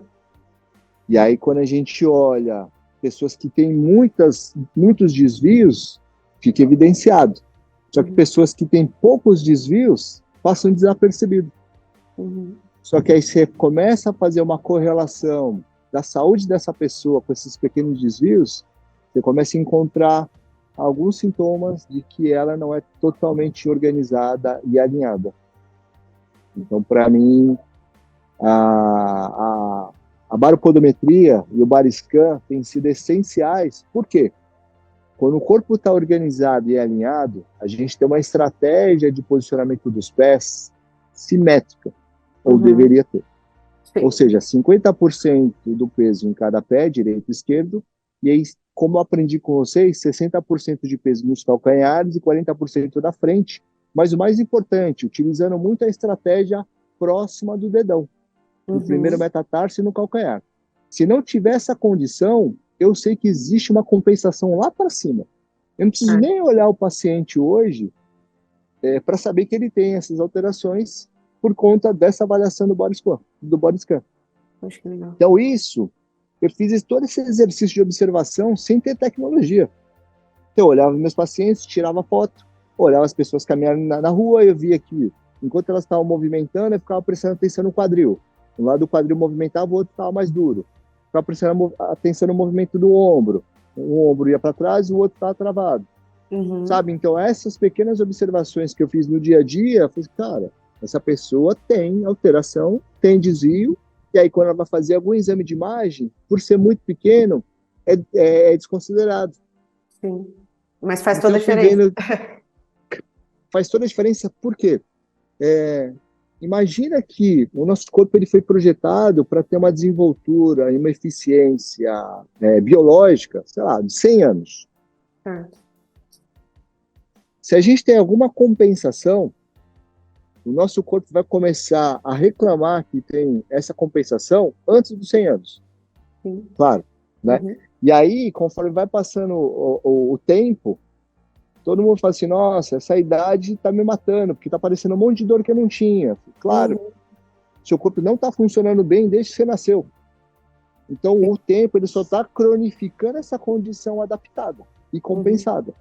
Speaker 2: E aí, quando a gente olha pessoas que têm muitos desvios, fica evidenciado. Só que pessoas que têm poucos desvios passam desapercebido.
Speaker 1: Uhum.
Speaker 2: Só que aí você começa a fazer uma correlação da saúde dessa pessoa com esses pequenos desvios, você começa a encontrar alguns sintomas de que ela não é totalmente organizada e alinhada. Então, para mim, a baropodometria e o bariscan têm sido essenciais. Por quê? Quando o corpo está organizado e alinhado, a gente tem uma estratégia de posicionamento dos pés simétrica, ou deveria ter. Sim. Ou seja, 50% do peso em cada pé, direito e esquerdo, e aí, como eu aprendi com vocês, 60% de peso nos calcanhares e 40% da frente. Mas o mais importante, utilizando muito a estratégia próxima do dedão, do primeiro metatarso e no calcanhar. Se não tiver essa condição, eu sei que existe uma compensação lá para cima. Eu não preciso nem olhar o paciente hoje para saber que ele tem essas alterações por conta dessa avaliação do body scan.
Speaker 1: Acho que legal.
Speaker 2: Então, eu fiz todo esse exercício de observação sem ter tecnologia. Então, eu olhava meus pacientes, tirava foto, olhava as pessoas caminhando na rua, eu via que, enquanto elas estavam movimentando, eu ficava prestando atenção no quadril. Um lado do quadril movimentava, o outro estava mais duro. Ficava prestando atenção no movimento do ombro. Um ombro ia para trás e o outro estava travado. Sabe? Então, essas pequenas observações que eu fiz no dia a dia, eu falei, cara, essa pessoa tem alteração, tem desvio, e aí quando ela vai fazer algum exame de imagem, por ser muito pequeno, é desconsiderado.
Speaker 1: Sim, mas faz toda a diferença.
Speaker 2: Faz toda a diferença, por quê? Imagina que o nosso corpo ele foi projetado para ter uma desenvoltura e uma eficiência biológica, sei lá, de 100 anos. Se a gente tem alguma compensação, o nosso corpo vai começar a reclamar que tem essa compensação antes dos 100 anos.
Speaker 1: Sim.
Speaker 2: Claro, né? E aí, conforme vai passando o tempo, todo mundo fala assim, nossa, essa idade tá me matando, porque tá aparecendo um monte de dor que eu não tinha. Claro, seu corpo não tá funcionando bem desde que você nasceu. Então, o tempo, ele só tá cronificando essa condição adaptada e compensada.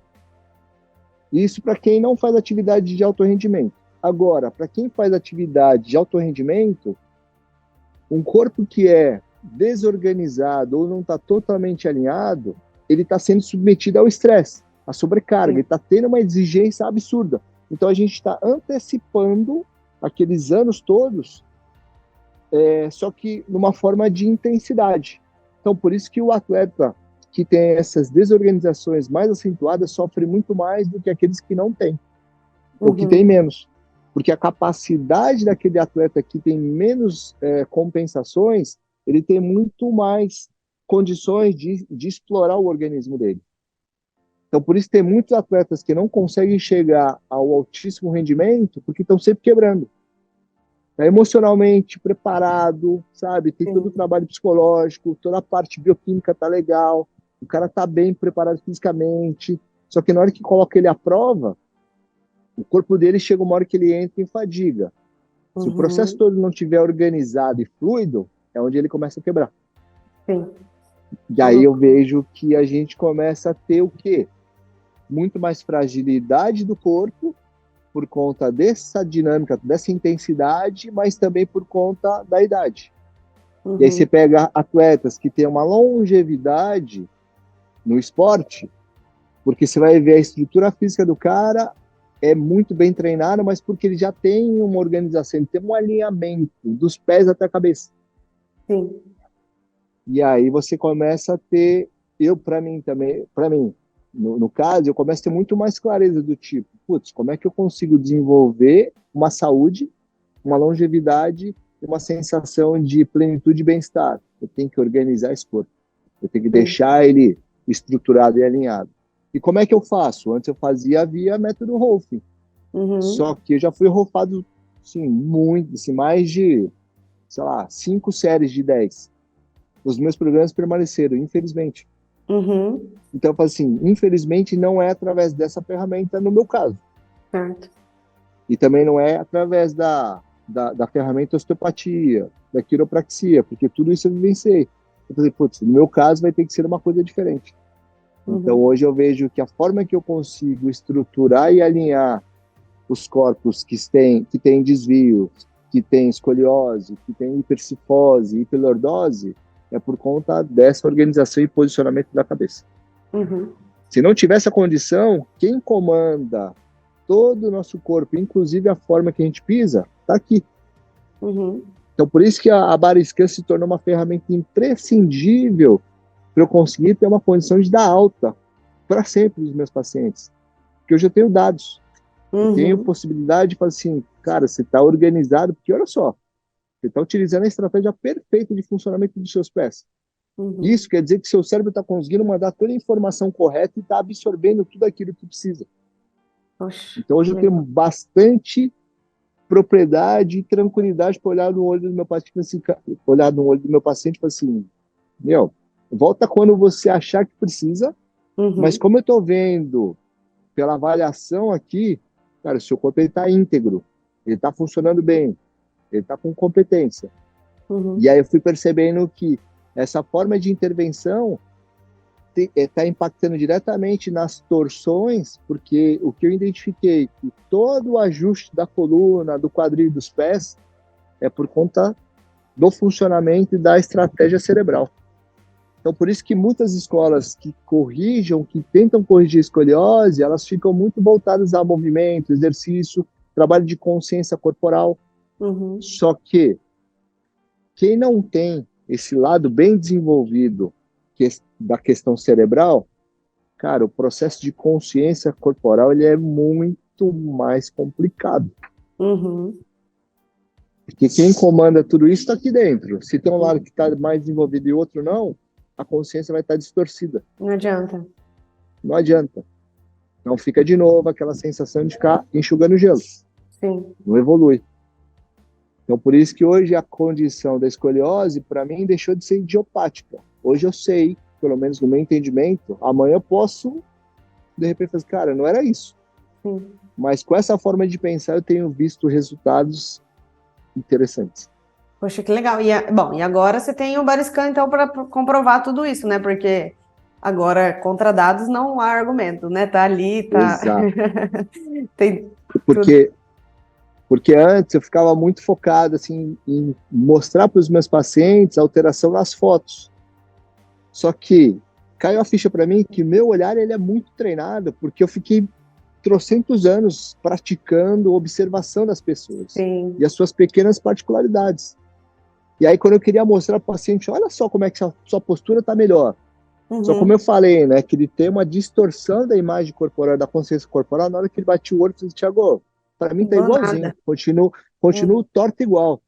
Speaker 2: Isso para quem não faz atividade de alto rendimento. Agora, para quem faz atividade de alto rendimento, um corpo que é desorganizado ou não está totalmente alinhado, ele está sendo submetido ao estresse, à sobrecarga, ele está tendo uma exigência absurda. Então, a gente está antecipando aqueles anos todos, só que numa forma de intensidade. Então, por isso que o atleta que tem essas desorganizações mais acentuadas sofre muito mais do que aqueles que não têm, ou que têm menos. Porque a capacidade daquele atleta que tem menos compensações, ele tem muito mais condições de explorar o organismo dele. Então, por isso tem muitos atletas que não conseguem chegar ao altíssimo rendimento, porque estão sempre quebrando. Está emocionalmente preparado, sabe? Tem todo o trabalho psicológico, toda a parte bioquímica está legal, o cara tá bem preparado fisicamente, só que na hora que coloca ele à prova, o corpo dele chega uma hora que ele entra em fadiga. Se o processo
Speaker 1: Uhum.
Speaker 2: todo não tiver organizado e fluido, é onde ele começa a quebrar.
Speaker 1: Sim.
Speaker 2: E
Speaker 1: Que
Speaker 2: aí eu
Speaker 1: loucura.
Speaker 2: vejo que a gente começa a ter o quê? Muito mais fragilidade do corpo por conta dessa dinâmica, dessa intensidade, mas também por conta da idade. E aí você
Speaker 1: Uhum.
Speaker 2: pega atletas que têm uma longevidade no esporte, porque você vai ver a estrutura física do cara é muito bem treinada, mas porque ele já tem uma organização, ele tem um alinhamento dos pés até a cabeça.
Speaker 1: Sim.
Speaker 2: E aí você começa a ter, eu para mim também, para mim, no caso, eu começo a ter muito mais clareza do tipo, putz, como é que eu consigo desenvolver uma saúde, uma longevidade e uma sensação de plenitude e bem-estar? Eu tenho que organizar esse corpo, eu tenho que
Speaker 1: Sim.
Speaker 2: deixar ele estruturado e alinhado. E como é que eu faço? Antes eu fazia via método Rolfing, só
Speaker 1: Uhum.
Speaker 2: que eu já fui rofado, sim, muito, assim, mais de, sei lá, 5 séries de 10. Os meus programas permaneceram, infelizmente.
Speaker 1: Uhum.
Speaker 2: Então, eu falo assim, infelizmente não é através dessa ferramenta no meu caso.
Speaker 1: Certo.
Speaker 2: E também não é através da ferramenta osteopatia, da quiropraxia, porque tudo isso eu vivenciei. Eu falei, putz, no meu caso vai ter que ser uma coisa diferente. Então,
Speaker 1: Uhum.
Speaker 2: hoje eu vejo que a forma que eu consigo estruturar e alinhar os corpos que têm desvio, que têm escoliose, que têm hipercifose, hiperlordose, é por conta dessa organização e posicionamento da cabeça.
Speaker 1: Uhum.
Speaker 2: Se não tivesse a condição, quem comanda todo o nosso corpo, inclusive a forma que a gente pisa, está aqui.
Speaker 1: Uhum.
Speaker 2: Então, por isso que a Body Scan se tornou uma ferramenta imprescindível para eu conseguir ter uma condição de dar alta para sempre dos meus pacientes. Porque eu já tenho dados, eu tenho
Speaker 1: Uhum.
Speaker 2: possibilidade de falar assim, cara, você está organizado, porque olha só, você está utilizando a estratégia perfeita de funcionamento dos seus pés.
Speaker 1: Uhum.
Speaker 2: Isso quer dizer que seu cérebro está conseguindo mandar toda a informação correta e está absorvendo tudo aquilo que precisa.
Speaker 1: Poxa,
Speaker 2: Então, hoje
Speaker 1: que
Speaker 2: eu tenho
Speaker 1: legal.
Speaker 2: bastante propriedade e tranquilidade para olhar no olho do meu paciente, assim, olhar no olho do meu paciente e falar assim, meu, volta quando você achar que precisa, mas
Speaker 1: Uhum.
Speaker 2: como eu estou vendo pela avaliação aqui, cara, o seu corpo está íntegro, ele está funcionando bem, ele está com competência. E
Speaker 1: Uhum.
Speaker 2: aí eu fui percebendo que essa forma de intervenção está impactando diretamente nas torções, porque o que eu identifiquei que todo o ajuste da coluna, do quadril e dos pés é por conta do funcionamento e da estratégia cerebral. Então, por isso que muitas escolas que corrijam, que tentam corrigir a escoliose, elas ficam muito voltadas a movimento, exercício, trabalho de consciência corporal.
Speaker 1: Uhum.
Speaker 2: Só que quem não tem esse lado bem desenvolvido da questão cerebral, cara, o processo de consciência corporal ele é muito mais complicado.
Speaker 1: Uhum.
Speaker 2: Porque quem comanda tudo isso está aqui dentro. Se tem um lado
Speaker 1: Uhum.
Speaker 2: que está mais desenvolvido e outro não, a consciência vai estar distorcida.
Speaker 1: Não adianta.
Speaker 2: Não adianta. Então fica de novo aquela sensação de ficar enxugando gelo.
Speaker 1: Sim.
Speaker 2: Não evolui. Então por isso que hoje a condição da escoliose, para mim, deixou de ser idiopática. Hoje eu sei, pelo menos no meu entendimento, amanhã eu posso, de repente, fazer, cara, não era isso.
Speaker 1: Sim.
Speaker 2: Mas com essa forma de pensar, eu tenho visto resultados interessantes.
Speaker 1: Poxa, que legal. Bom, e agora você tem o Bariscan, então, para comprovar tudo isso, né? Porque agora, contra dados, não há argumento, né? Tá ali, tá.
Speaker 2: Exato.
Speaker 1: Tem tudo.
Speaker 2: Porque, porque antes eu ficava muito focado assim, em mostrar para os meus pacientes a alteração nas fotos. Só que caiu a ficha para mim que meu olhar ele é muito treinado, porque eu fiquei trocentos anos praticando observação das pessoas e
Speaker 1: Sim.
Speaker 2: as suas pequenas particularidades. E aí, quando eu queria mostrar para o paciente, olha só como é que sua postura está melhor. Só como eu
Speaker 1: Uhum.
Speaker 2: falei, né, que ele tem uma distorção da imagem corporal, da consciência corporal, na hora que ele bate o olho, ele diz, Thiago, para mim tá
Speaker 1: Do
Speaker 2: igualzinho,
Speaker 1: nada.
Speaker 2: continuo
Speaker 1: Uhum.
Speaker 2: torto igual.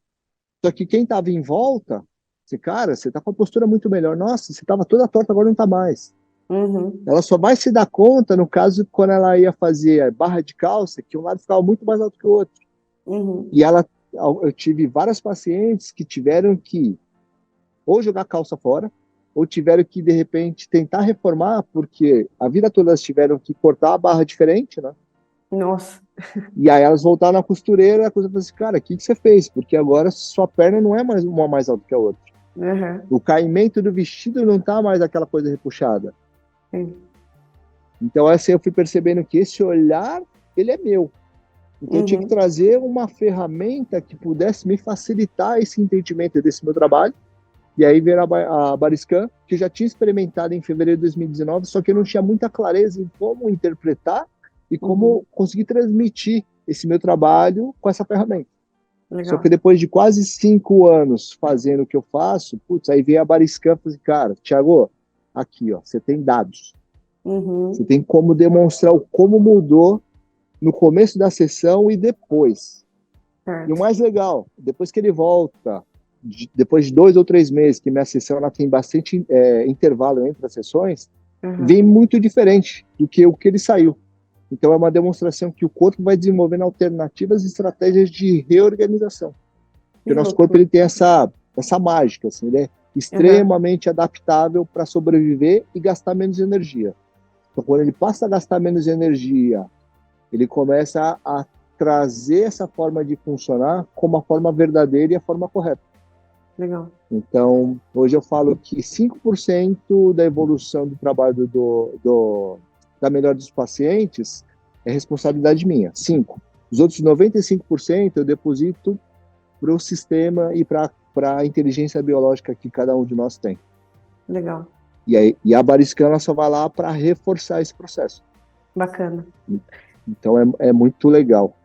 Speaker 2: Só que quem estava em volta, disse, cara, você tá com a postura muito melhor. Nossa, você estava toda torta, agora não tá mais.
Speaker 1: Uhum.
Speaker 2: Ela só vai se dar conta, no caso, quando ela ia fazer a barra de calça, que um lado ficava muito mais alto que o outro.
Speaker 1: Uhum.
Speaker 2: E eu tive várias pacientes que tiveram que ou jogar a calça fora, ou tiveram que, de repente, tentar reformar, porque a vida toda elas tiveram que cortar a barra diferente, né?
Speaker 1: Nossa.
Speaker 2: E aí elas voltaram na costureira e a coisa falou assim, cara, o que você fez? Porque agora sua perna não é mais uma mais alta que a outra.
Speaker 1: Uhum.
Speaker 2: O caimento do vestido não tá mais aquela coisa repuxada.
Speaker 1: Sim.
Speaker 2: Então, assim, eu fui percebendo que esse olhar, ele é meu. Então, eu tinha que
Speaker 1: Uhum.
Speaker 2: trazer uma ferramenta que pudesse me facilitar esse entendimento desse meu trabalho. E aí veio a Bariscan, que eu já tinha experimentado em fevereiro de 2019, só que eu não tinha muita clareza em como interpretar e
Speaker 1: Uhum.
Speaker 2: como conseguir transmitir esse meu trabalho com essa ferramenta. Só que
Speaker 1: Legal.
Speaker 2: depois de quase 5 anos fazendo o que eu faço, putz, aí veio a Bariscan e falei, cara, Thiago, aqui, ó, você tem dados. Você
Speaker 1: Uhum.
Speaker 2: tem como demonstrar o como mudou no começo da sessão e depois. E o
Speaker 1: Certo.
Speaker 2: mais legal, depois que ele volta, depois de 2 ou 3 meses, que minha sessão ela tem bastante intervalo entre as sessões,
Speaker 1: Uhum.
Speaker 2: vem muito diferente do que o que ele saiu. Então é uma demonstração que o corpo vai desenvolvendo alternativas e estratégias de reorganização.
Speaker 1: Que
Speaker 2: Porque o nosso corpo
Speaker 1: loucura.
Speaker 2: ele tem essa mágica, assim, ele é
Speaker 1: Uhum.
Speaker 2: extremamente adaptável para sobreviver e gastar menos energia. Então, quando ele passa a gastar menos energia, ele começa a trazer essa forma de funcionar como a forma verdadeira e a forma correta.
Speaker 1: Legal.
Speaker 2: Então, hoje eu falo que 5% da evolução do trabalho da melhora dos pacientes é responsabilidade minha. 5. Os outros 95% eu deposito para o sistema e para a inteligência biológica que cada um de nós tem.
Speaker 1: Legal.
Speaker 2: E a Bariscan só vai lá para reforçar esse processo.
Speaker 1: Bacana.
Speaker 2: Então, é muito legal.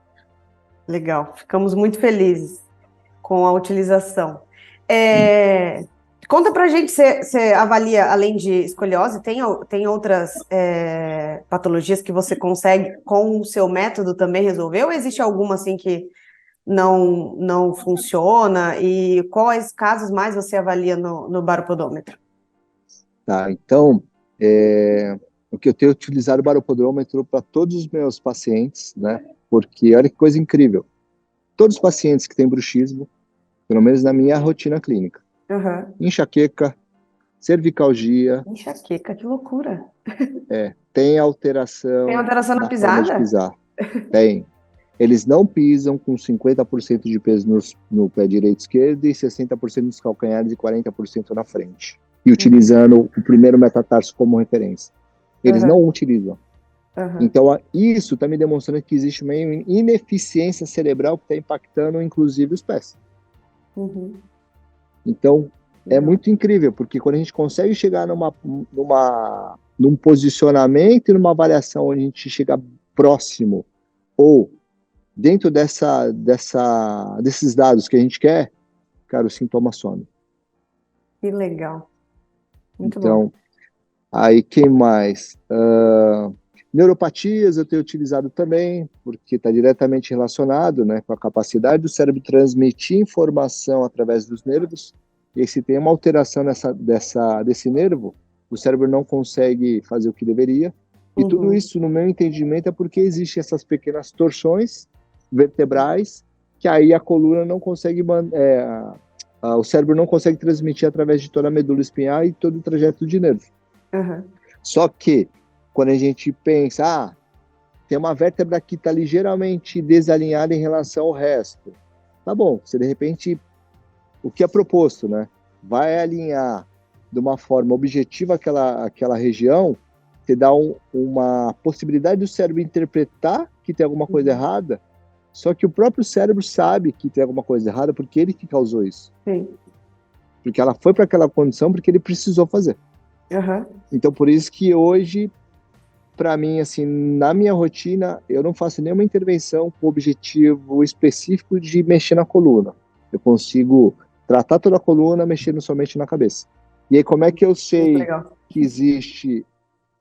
Speaker 1: Legal. Ficamos muito felizes com a utilização. É, Conta pra gente, você avalia, além de escoliose, tem outras patologias que você consegue, com o seu método, também resolver? Ou existe alguma assim que não funciona? E quais casos mais você avalia no baropodômetro?
Speaker 2: Tá? Então, o que eu tenho utilizado o baropodômetro para todos os meus pacientes, né? Porque olha que coisa incrível. Todos os pacientes que têm bruxismo, pelo menos na minha rotina clínica,
Speaker 1: Aham.
Speaker 2: enxaqueca, cervicalgia,
Speaker 1: Enxaqueca, que loucura.
Speaker 2: tem
Speaker 1: Tem
Speaker 2: alteração
Speaker 1: alteração na
Speaker 2: na forma de
Speaker 1: pisada?
Speaker 2: pisar. Tem. Eles não pisam com 50% de peso no pé direito e esquerdo e 60% nos calcanhares e 40% na frente. E
Speaker 1: Uhum.
Speaker 2: utilizando o primeiro metatarso como referência. Eles
Speaker 1: Aham.
Speaker 2: não utilizam.
Speaker 1: Aham.
Speaker 2: Então, isso está me demonstrando que existe uma ineficiência cerebral que está impactando, inclusive, os pés.
Speaker 1: Uhum.
Speaker 2: Então, é
Speaker 1: Legal.
Speaker 2: muito incrível, porque quando a gente consegue chegar num posicionamento e numa avaliação onde a gente chega próximo ou dentro desses dados que a gente quer, cara, o sintoma some.
Speaker 1: Que legal. Muito bom.
Speaker 2: Então, aí quem mais? Neuropatias eu tenho utilizado também, porque está diretamente relacionado, né, com a capacidade do cérebro transmitir informação através dos nervos. E se tem uma alteração desse nervo, o cérebro não consegue fazer o que deveria. E tudo
Speaker 1: Uhum.
Speaker 2: isso, no meu entendimento, é porque existem essas pequenas torções vertebrais que aí a coluna não consegue, o cérebro não consegue transmitir através de toda a medula espinhal e todo o trajeto de nervo.
Speaker 1: Aham.
Speaker 2: Só que, quando a gente pensa, tem uma vértebra que está ligeiramente desalinhada em relação ao resto. Tá bom, se de repente o que é proposto, né, vai alinhar de uma forma objetiva aquela região, te dá uma possibilidade do cérebro interpretar que tem alguma coisa
Speaker 1: Uhum.
Speaker 2: errada, só que o próprio cérebro sabe que tem alguma coisa errada porque ele que causou isso.
Speaker 1: Sim.
Speaker 2: Porque ela foi para aquela condição porque ele precisou fazer.
Speaker 1: Aham.
Speaker 2: Então, por isso que hoje para mim, assim, na minha rotina, eu não faço nenhuma intervenção com o objetivo específico de mexer na coluna. Eu consigo tratar toda a coluna mexendo somente na cabeça. E aí, como é que eu
Speaker 1: Muito
Speaker 2: sei
Speaker 1: legal.
Speaker 2: que existe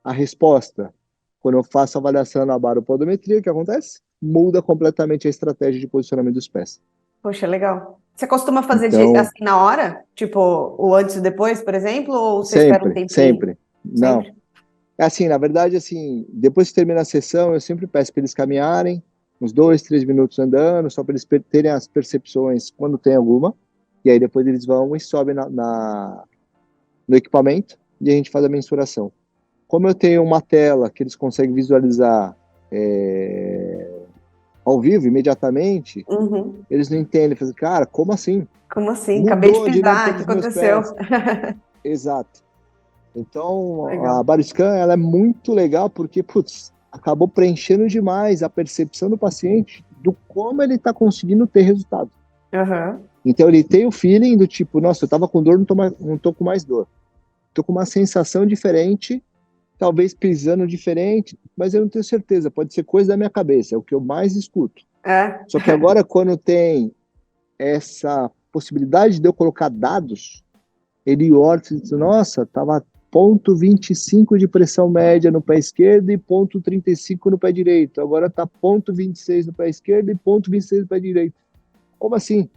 Speaker 2: a resposta? Quando eu faço a avaliação na baropodometria, o que acontece? Muda completamente a estratégia de posicionamento dos pés.
Speaker 1: Poxa, legal. Você costuma fazer
Speaker 2: Então,
Speaker 1: assim na hora? Tipo, o antes e depois, por exemplo? Ou você espera um
Speaker 2: sempre,
Speaker 1: tempinho?
Speaker 2: sempre. Não.
Speaker 1: Sempre?
Speaker 2: É assim, na verdade, assim, depois que termina a sessão, eu sempre peço para eles caminharem uns 2, 3 minutos andando, só para eles terem as percepções quando tem alguma, e aí depois eles vão e sobem no equipamento e a gente faz a mensuração. Como eu tenho uma tela que eles conseguem visualizar ao vivo, imediatamente,
Speaker 1: Uhum.
Speaker 2: eles não entendem. Fazem, cara, como assim?
Speaker 1: Como assim? Acabei de
Speaker 2: Mudou a dinâmica
Speaker 1: pisar, o que
Speaker 2: dos meus
Speaker 1: aconteceu?
Speaker 2: pés. Exato. Então, a
Speaker 1: Legal.
Speaker 2: Baroscan, ela é muito legal porque, putz, acabou preenchendo demais a percepção do paciente do como ele está conseguindo ter resultado.
Speaker 1: Aham.
Speaker 2: Então, ele tem o feeling do tipo, nossa, eu estava com dor, não tô com mais dor. Tô com uma sensação diferente, talvez pisando diferente, mas eu não tenho certeza, pode ser coisa da minha cabeça, é o que eu mais escuto.
Speaker 1: É.
Speaker 2: Só que agora, quando tem essa possibilidade de eu colocar dados, ele olha e diz, nossa, tava 0,25 de pressão média no pé esquerdo e 0,35 no pé direito. Agora tá 0,26 no pé esquerdo e 0,26 no pé direito. Como assim?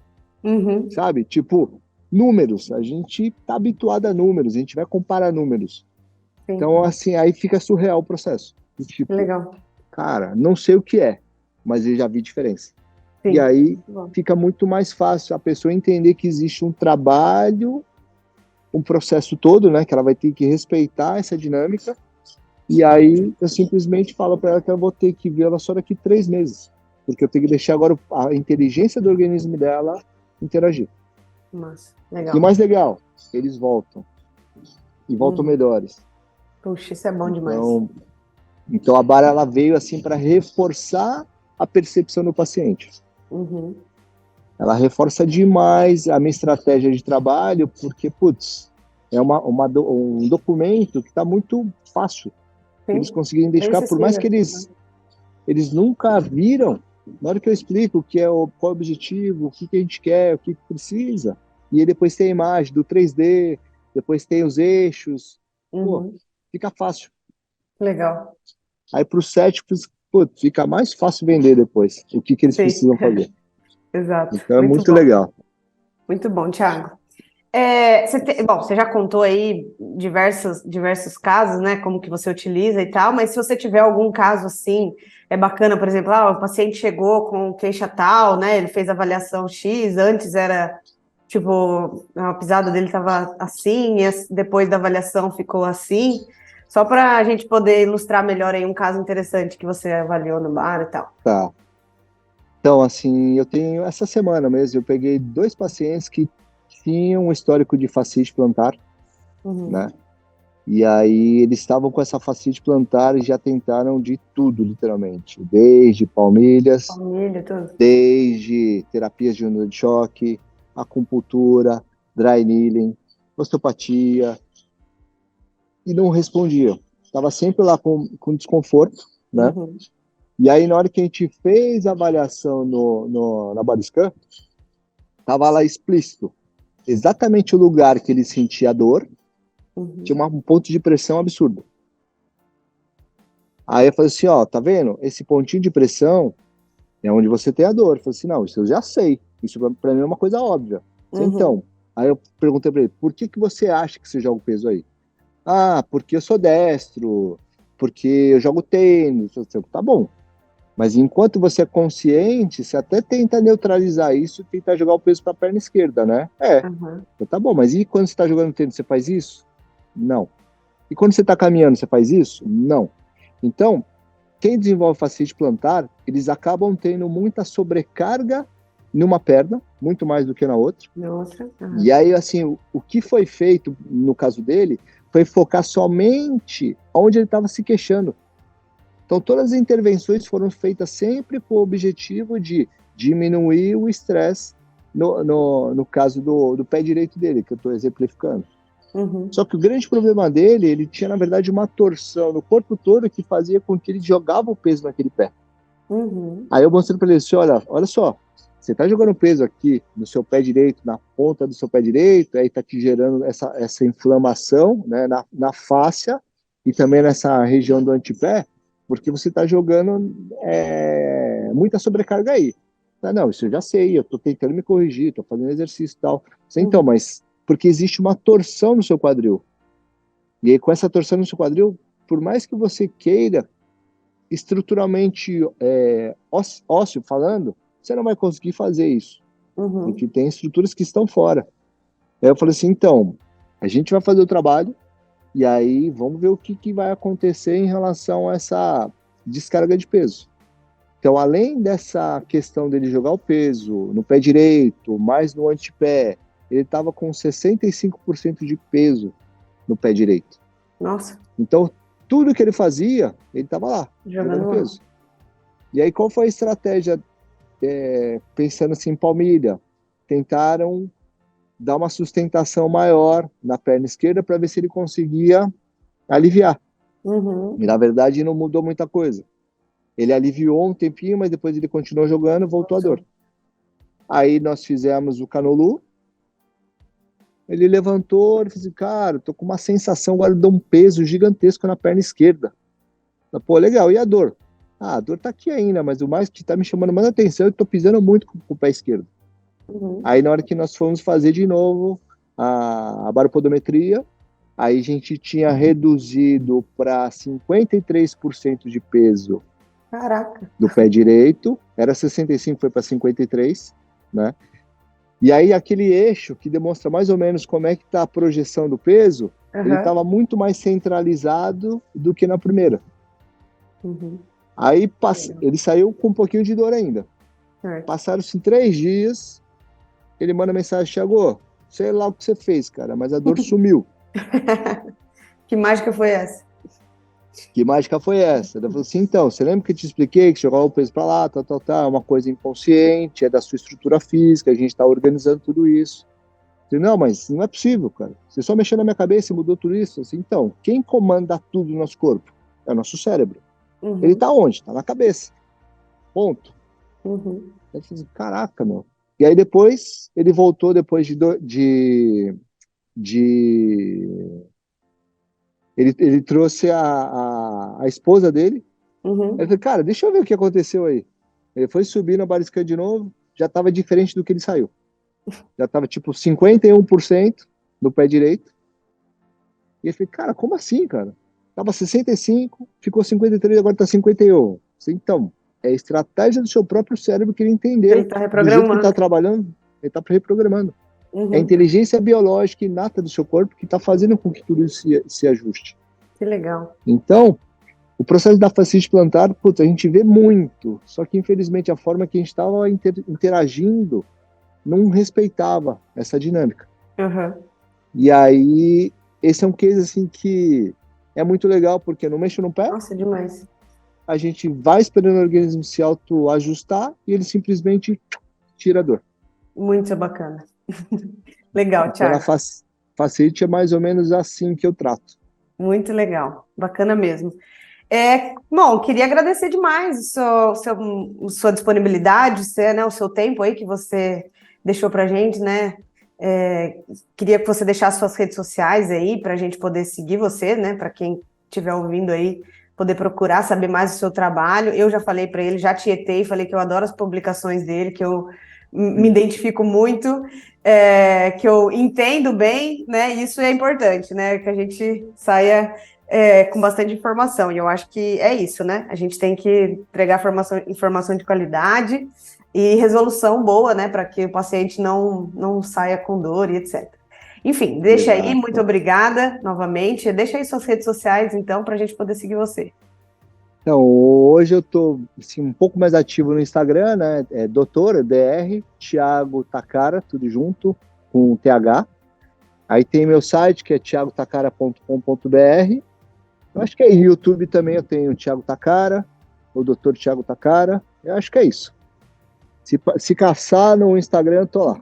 Speaker 1: Uhum.
Speaker 2: Sabe? Tipo, números. A gente tá habituado a números, a gente vai comparar números.
Speaker 1: Sim.
Speaker 2: Então, assim, aí fica surreal o processo. E, tipo,
Speaker 1: Legal.
Speaker 2: cara, não sei o que é, mas eu já vi diferença. E
Speaker 1: Sim.
Speaker 2: aí
Speaker 1: Bom.
Speaker 2: fica muito mais fácil a pessoa entender que existe um trabalho, um processo todo, né? Que ela vai ter que respeitar essa dinâmica. E aí eu simplesmente falo para ela que eu vou ter que vê-la só daqui 3 meses, porque eu tenho que deixar agora a inteligência do organismo dela interagir.
Speaker 1: Massa.
Speaker 2: E o
Speaker 1: Legal.
Speaker 2: mais legal, eles voltam e voltam
Speaker 1: Uhum.
Speaker 2: melhores.
Speaker 1: Puxa, isso é bom demais.
Speaker 2: Então a barra ela veio assim para reforçar a percepção do paciente.
Speaker 1: Uhum.
Speaker 2: Ela reforça demais a minha estratégia de trabalho, porque, putz, é um documento que está muito fácil. Eles
Speaker 1: Sim.
Speaker 2: conseguirem
Speaker 1: Bem
Speaker 2: identificar, por mais que
Speaker 1: acessível. Uhum.
Speaker 2: eles nunca viram, na hora que eu explico o que é qual é o objetivo, o que a gente quer, o que precisa, e aí depois tem a imagem do 3D, depois tem os eixos, pô,
Speaker 1: Uhum.
Speaker 2: fica fácil.
Speaker 1: Legal.
Speaker 2: Aí para os céticos, pô, fica mais fácil vender depois, o que eles
Speaker 1: Sim.
Speaker 2: precisam fazer.
Speaker 1: Exato.
Speaker 2: Então é
Speaker 1: Muito
Speaker 2: muito
Speaker 1: bom.
Speaker 2: legal.
Speaker 1: Muito bom, Thiago. Bom, você já contou aí diversos casos, né? Como que você utiliza e tal, mas se você tiver algum caso assim, é bacana, por exemplo, o paciente chegou com queixa tal, né? Ele fez avaliação X, antes era tipo, a pisada dele estava assim, e depois da avaliação ficou assim, só para a gente poder ilustrar melhor aí um caso interessante que você avaliou no bar e tal.
Speaker 2: Tá. Então, assim, eu tenho essa semana mesmo, eu peguei 2 pacientes que tinham um histórico de fascite plantar,
Speaker 1: Uhum.
Speaker 2: né? E aí eles estavam com essa fascite plantar e já tentaram de tudo, literalmente, desde palmilhas,
Speaker 1: Família, tudo.
Speaker 2: desde terapias de onda de choque, acupuntura, dry needling, osteopatia, e não respondiam. Estava sempre lá com desconforto, né?
Speaker 1: Uhum.
Speaker 2: E aí, na hora que a gente fez a avaliação na Bodyscan, estava lá explícito exatamente o lugar que ele sentia a dor, tinha
Speaker 1: Uhum.
Speaker 2: um ponto de pressão absurdo. Aí eu falei assim, ó, tá vendo? Esse pontinho de pressão é onde você tem a dor. Eu falei assim, não, isso eu já sei. Isso para mim é uma coisa óbvia.
Speaker 1: Uhum.
Speaker 2: Então, aí eu perguntei para ele, por que você acha que você joga o peso aí? Ah, porque eu sou destro, porque eu jogo tênis. Eu falei, tá bom. Mas enquanto você é consciente, você até tenta neutralizar isso, tentar jogar o peso para a perna esquerda, né?
Speaker 1: Uhum.
Speaker 2: Então, tá bom, mas e quando você está jogando tênis, você faz isso? Não. E quando você está caminhando, você faz isso? Não. Então, quem desenvolve fascite plantar, eles acabam tendo muita sobrecarga numa perna, muito mais do que na outra.
Speaker 1: Na outra?
Speaker 2: E
Speaker 1: Uhum.
Speaker 2: aí, assim, o que foi feito no caso dele foi focar somente onde ele estava se queixando. Então, todas as intervenções foram feitas sempre com o objetivo de diminuir o estresse no caso do pé direito dele, que eu estou exemplificando.
Speaker 1: Uhum.
Speaker 2: Só que o grande problema dele, ele tinha, na verdade, uma torção no corpo todo que fazia com que ele jogava o peso naquele pé.
Speaker 1: Uhum.
Speaker 2: Aí eu mostrei para ele assim, olha só, você está jogando peso aqui no seu pé direito, na ponta do seu pé direito, aí está te gerando essa inflamação, né, na fáscia e também nessa região do antepé, porque você está jogando muita sobrecarga aí. Não, isso eu já sei, eu estou tentando me corrigir, estou fazendo exercício e tal. Então,
Speaker 1: Uhum.
Speaker 2: mas porque existe uma torção no seu quadril. E aí, com essa torção no seu quadril, por mais que você queira, estruturalmente, ósseo falando, você não vai conseguir fazer isso.
Speaker 1: Uhum.
Speaker 2: Porque tem estruturas que estão fora. Aí eu falei assim, então, A gente vai fazer o trabalho e aí vamos ver o que vai acontecer em relação a essa descarga de peso. Então, além dessa questão dele jogar o peso no pé direito, mais no antepé, ele estava com 65% de peso no pé direito.
Speaker 1: Nossa.
Speaker 2: Então, tudo que ele fazia, ele estava lá, jogando peso. E aí, qual foi a estratégia? Pensando assim, em Palmilha, tentaram dar uma sustentação maior na perna esquerda para ver se ele conseguia aliviar.
Speaker 1: Uhum.
Speaker 2: E, na verdade, não mudou muita coisa. Ele aliviou um tempinho, mas depois ele continuou jogando, voltou a dor. Aí nós fizemos o Canolu, ele levantou, ele falou assim, cara, tô com uma sensação agora de um peso gigantesco na perna esquerda. Pô, legal, e a dor? A dor tá aqui ainda, mas o mais que tá me chamando mais atenção é que eu tô pisando muito com o pé esquerdo.
Speaker 1: Uhum.
Speaker 2: Aí na hora que nós fomos fazer de novo a baropodometria, aí a gente tinha reduzido para 53% de peso.
Speaker 1: Caraca.
Speaker 2: Do pé direito, era 65, foi para 53, né? E aí aquele eixo que demonstra mais ou menos como é que está a projeção do peso, ele estava muito mais centralizado do que na primeira.
Speaker 1: Uhum.
Speaker 2: Aí ele saiu com um pouquinho de dor ainda. Passaram-se 3 dias, ele manda mensagem, Thiago, sei lá o que você fez, cara, mas a dor sumiu.
Speaker 1: Que mágica foi essa?
Speaker 2: Que mágica foi essa? Ele falou assim, então, você lembra que eu te expliquei que jogava o peso para lá, é uma coisa inconsciente, é da sua estrutura física, a gente está organizando tudo isso. Eu falei, não, mas não é possível, cara. Você só mexeu na minha cabeça e mudou tudo isso. Assim, então, quem comanda tudo no nosso corpo? É o nosso cérebro.
Speaker 1: Uhum.
Speaker 2: Ele está onde? Está na cabeça. Ponto.
Speaker 1: Uhum.
Speaker 2: Eu falei, caraca, meu. E aí depois, ele voltou depois Ele trouxe a esposa dele.
Speaker 1: Uhum.
Speaker 2: Ele falou, cara, deixa eu ver o que aconteceu aí. Ele foi subir na bariscan de novo, já estava diferente do que ele saiu. Já estava tipo 51% no pé direito. E eu falei, cara, como assim, cara? Tava 65, ficou 53, agora tá 51. Então, é a estratégia do seu próprio cérebro que ele entendeu.
Speaker 1: Ele tá
Speaker 2: Do jeito que
Speaker 1: reprogramando.
Speaker 2: tá trabalhando, ele tá reprogramando.
Speaker 1: Uhum.
Speaker 2: É a inteligência biológica inata do seu corpo que tá fazendo com que tudo isso se ajuste.
Speaker 1: Que legal.
Speaker 2: Então, o processo da fascite plantar, a gente vê muito, só que infelizmente a forma que a gente estava interagindo não respeitava essa dinâmica.
Speaker 1: Uhum.
Speaker 2: E aí, esse é um case assim que é muito legal, porque não mexe no pé.
Speaker 1: Nossa, demais.
Speaker 2: A gente vai esperando o organismo se autoajustar e ele simplesmente tira a dor.
Speaker 1: Muito bacana. Legal,
Speaker 2: Então,
Speaker 1: Thiago.
Speaker 2: a fascite é mais ou menos assim que eu trato.
Speaker 1: Muito legal. Bacana mesmo. Bom, queria agradecer demais sua disponibilidade, né, o seu tempo aí que você deixou para a gente, né? Queria que você deixasse suas redes sociais aí para a gente poder seguir você, né? Para quem estiver ouvindo aí, poder procurar saber mais do seu trabalho. Eu já falei para ele, já tietei, falei que eu adoro as publicações dele, que eu me identifico muito, que eu entendo bem, né? Isso é importante, né? Que a gente saia com bastante informação, e eu acho que é isso, né? A gente tem que entregar informação de qualidade e resolução boa, né? Para que o paciente não saia com dor e etc. Enfim, deixa aí, muito obrigada novamente. Deixa aí suas redes sociais, então, para a gente poder seguir você.
Speaker 2: Então, hoje eu estou assim, um pouco mais ativo no Instagram, né? É Dr. Dr. Thiago Takara, tudo junto, com TH. Aí tem meu site, que é thiagotakara.com.br. Eu acho que é YouTube também, eu tenho o Thiago Takara, o Dr. Thiago Takara. Eu acho que é isso. Se caçar no Instagram, eu tô lá.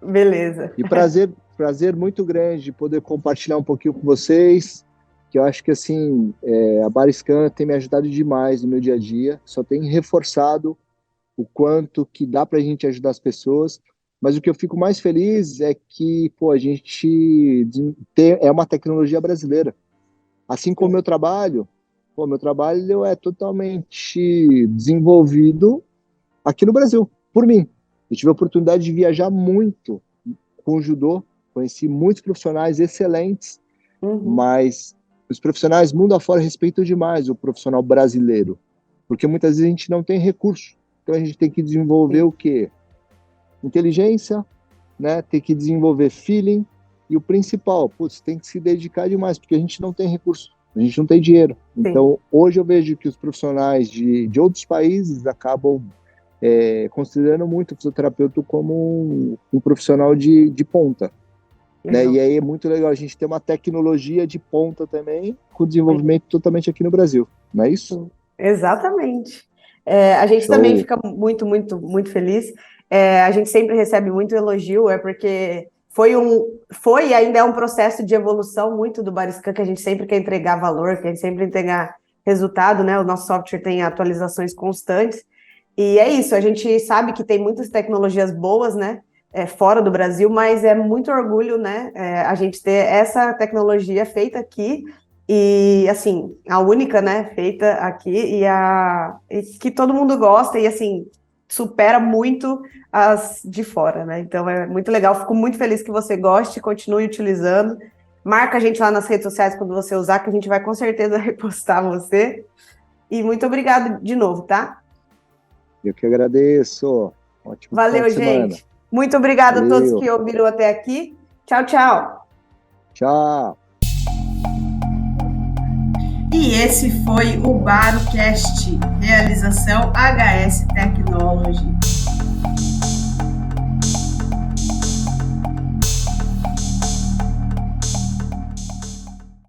Speaker 1: Beleza.
Speaker 2: E prazer muito grande poder compartilhar um pouquinho com vocês, que eu acho que assim, a Bariscan tem me ajudado demais no meu dia a dia, só tem reforçado o quanto que dá pra gente ajudar as pessoas, mas o que eu fico mais feliz é que, a gente é uma tecnologia brasileira. Assim como o meu trabalho é totalmente desenvolvido aqui no Brasil, por mim. Eu tive a oportunidade de viajar muito com o judô, conheci muitos profissionais excelentes, mas os profissionais mundo afora respeitam demais o profissional brasileiro, porque muitas vezes a gente não tem recurso. Então a gente tem que desenvolver o quê? Inteligência, né? Tem que desenvolver feeling, E o principal, putz, tem que se dedicar demais, porque a gente não tem recurso, a gente não tem dinheiro.
Speaker 1: Sim.
Speaker 2: Então, hoje eu vejo que os profissionais de outros países acabam considerando muito o fisioterapeuta como um profissional de ponta. Né? E aí é muito legal a gente ter uma tecnologia de ponta também, com desenvolvimento totalmente aqui no Brasil, não é isso?
Speaker 1: Exatamente. A gente também fica muito, muito, muito feliz. A gente sempre recebe muito elogio, porque foi e ainda é um processo de evolução muito do Bariscan, que a gente sempre quer entregar valor, que a gente sempre entregar resultado, né? O nosso software tem atualizações constantes. E é isso, a gente sabe que tem muitas tecnologias boas, né? Fora do Brasil, mas é muito orgulho, né? A gente ter essa tecnologia feita aqui e, assim, a única, né? Feita aqui e que todo mundo gosta e, assim, supera muito as de fora, né? Então é muito legal, fico muito feliz que você goste, continue utilizando. Marca a gente lá nas redes sociais quando você usar, que a gente vai com certeza repostar você. E muito obrigado de novo, tá?
Speaker 2: Eu que agradeço. Ótimo
Speaker 1: Valeu, gente. Muito obrigada a todos que ouviram até aqui. Tchau, tchau.
Speaker 2: Tchau.
Speaker 1: E esse foi o BaroCast, realização HS Technology.